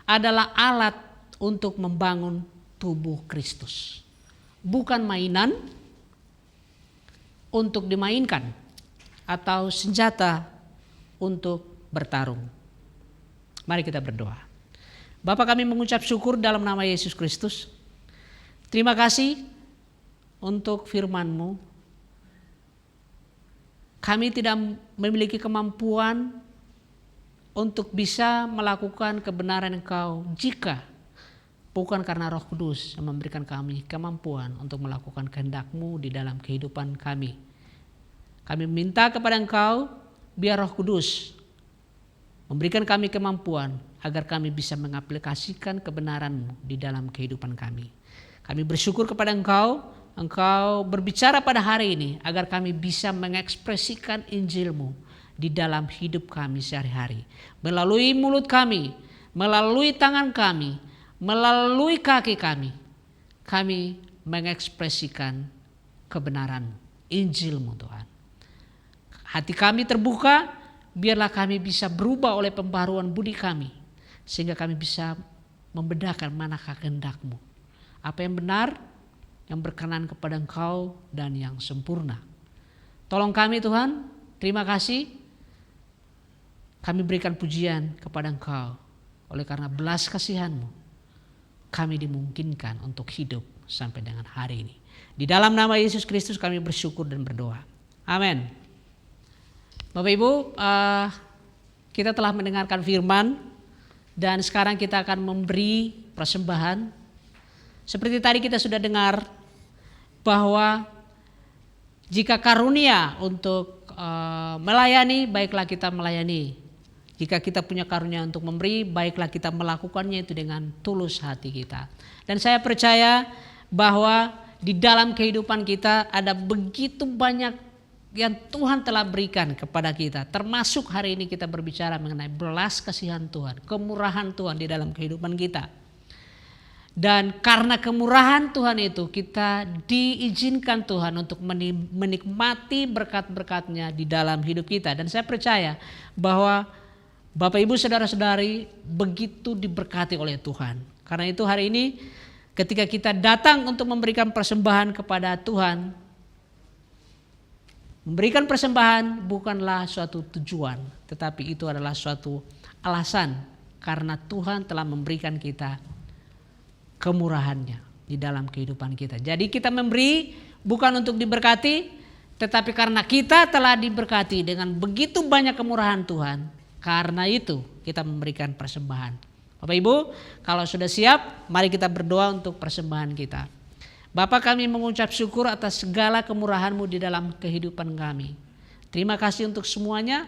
Speaker 4: adalah alat untuk membangun tubuh Kristus. Bukan mainan untuk dimainkan atau senjata untuk bertarung. Mari kita berdoa. Bapa, kami mengucap syukur dalam nama Yesus Kristus. Terima kasih untuk firman-Mu. Kami tidak memiliki kemampuan untuk bisa melakukan kebenaran Engkau jika bukan karena Roh Kudus yang memberikan kami kemampuan untuk melakukan kehendak-Mu di dalam kehidupan kami. Kami minta kepada Engkau biar Roh Kudus memberikan kami kemampuan agar kami bisa mengaplikasikan kebenaran-Mu di dalam kehidupan kami. Kami bersyukur kepada Engkau berbicara pada hari ini agar kami bisa mengekspresikan Injil-Mu di dalam hidup kami sehari-hari. Melalui mulut kami, melalui tangan kami, melalui kaki kami, kami mengekspresikan kebenaran Injil-Mu Tuhan. Hati kami terbuka, biarlah kami bisa berubah oleh pembaharuan budi kami, sehingga kami bisa membedakan manakah kehendak-Mu, apa yang benar, yang berkenan kepada Engkau dan yang sempurna. Tolong kami Tuhan, terima kasih. Kami berikan pujian kepada Engkau. Oleh karena belas kasihan-Mu, kami dimungkinkan untuk hidup sampai dengan hari ini. Di dalam nama Yesus Kristus kami bersyukur dan berdoa. Amin. Bapak Ibu, kita telah mendengarkan firman dan sekarang kita akan memberi persembahan. Seperti tadi kita sudah dengar bahwa jika karunia untuk melayani, baiklah kita melayani. Jika kita punya karunia untuk memberi, baiklah kita melakukannya itu dengan tulus hati kita. Dan saya percaya bahwa di dalam kehidupan kita ada begitu banyak yang Tuhan telah berikan kepada kita. Termasuk hari ini kita berbicara mengenai belas kasihan Tuhan, kemurahan Tuhan di dalam kehidupan kita. Dan karena kemurahan Tuhan itu kita diizinkan Tuhan untuk menikmati berkat-berkat-Nya di dalam hidup kita. Dan saya percaya bahwa Bapak Ibu saudara-saudari begitu diberkati oleh Tuhan. Karena itu hari ini ketika kita datang untuk memberikan persembahan kepada Tuhan, memberikan persembahan bukanlah suatu tujuan, tetapi itu adalah suatu alasan karena Tuhan telah memberikan kita kemurahan-Nya di dalam kehidupan kita. Jadi kita memberi bukan untuk diberkati, tetapi karena kita telah diberkati dengan begitu banyak kemurahan Tuhan. Karena itu kita memberikan persembahan. Bapak Ibu, kalau sudah siap, mari kita berdoa untuk persembahan kita. Bapa, kami mengucap syukur atas segala kemurahan-Mu di dalam kehidupan kami. Terima kasih untuk semuanya,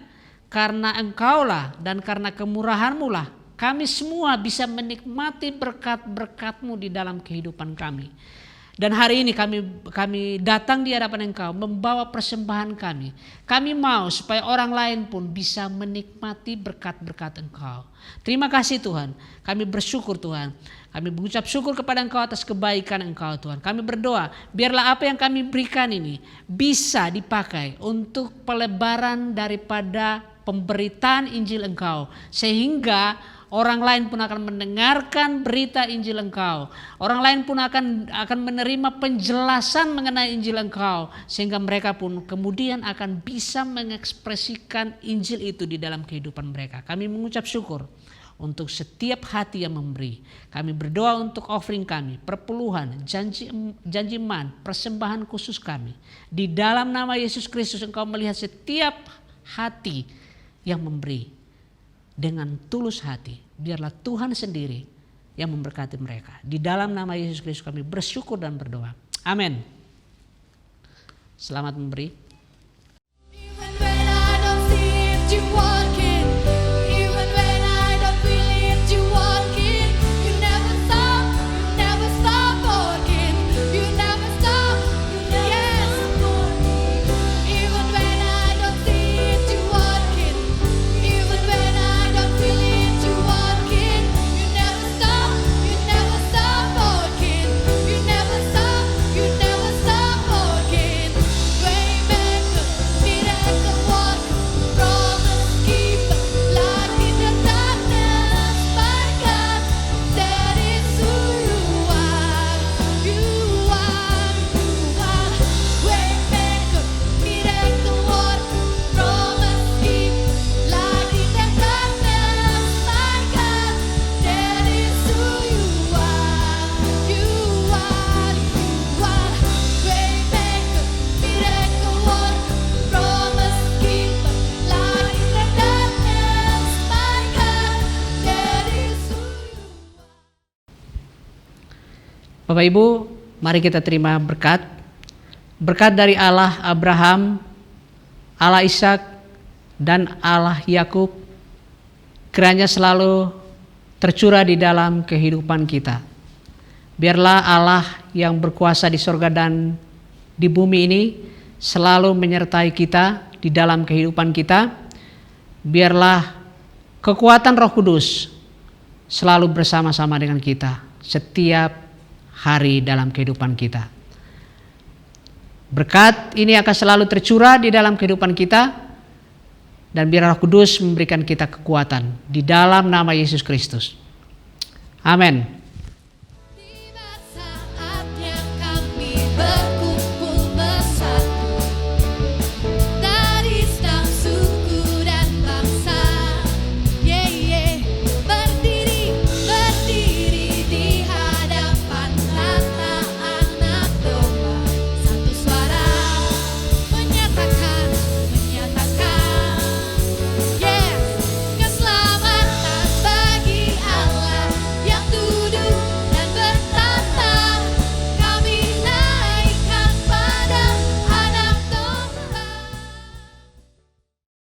Speaker 4: karena Engkaulah dan karena kemurahan-Mu lah kami semua bisa menikmati berkat-berkat-Mu di dalam kehidupan kami. Dan hari ini kami datang di hadapan Engkau membawa persembahan kami. Kami mau supaya orang lain pun bisa menikmati berkat-berkat Engkau. Terima kasih Tuhan. Kami bersyukur Tuhan. Kami mengucap syukur kepada Engkau atas kebaikan Engkau Tuhan. Kami berdoa biarlah apa yang kami berikan ini bisa dipakai untuk pelebaran daripada pemberitaan Injil Engkau. Sehingga orang lain pun akan mendengarkan berita Injil Engkau. Orang lain pun akan menerima penjelasan mengenai Injil Engkau. Sehingga mereka pun kemudian akan bisa mengekspresikan Injil itu di dalam kehidupan mereka. Kami mengucap syukur untuk setiap hati yang memberi. Kami berdoa untuk offering kami, perpuluhan, janji iman, persembahan khusus kami. Di dalam nama Yesus Kristus Engkau melihat setiap hati yang memberi. Dengan tulus hati, biarlah Tuhan sendiri yang memberkati mereka. Di dalam nama Yesus Kristus kami bersyukur dan berdoa. Amin. Selamat memberi.
Speaker 3: Even when I don't see it, you walking. Even when I don't feel it, you walking. You never stop walking. You never stop, yes. Even when I don't see it, you walking. Even when I don't feel it, you walking. You never stop walking. You never stop walking. Waymaker, miracle worker, promise
Speaker 4: Bapak Ibu, mari kita terima berkat. Berkat dari Allah Abraham, Allah Ishak, dan Allah Yakub, kiranya selalu tercurah di dalam kehidupan kita. Biarlah Allah yang berkuasa di sorga dan di bumi ini selalu menyertai kita di dalam kehidupan kita. Biarlah kekuatan Roh Kudus selalu bersama-sama dengan kita setiap hari dalam kehidupan kita. Berkat ini akan selalu tercurah di dalam kehidupan kita, dan biar Roh Kudus memberikan kita kekuatan di dalam nama Yesus Kristus. Amin.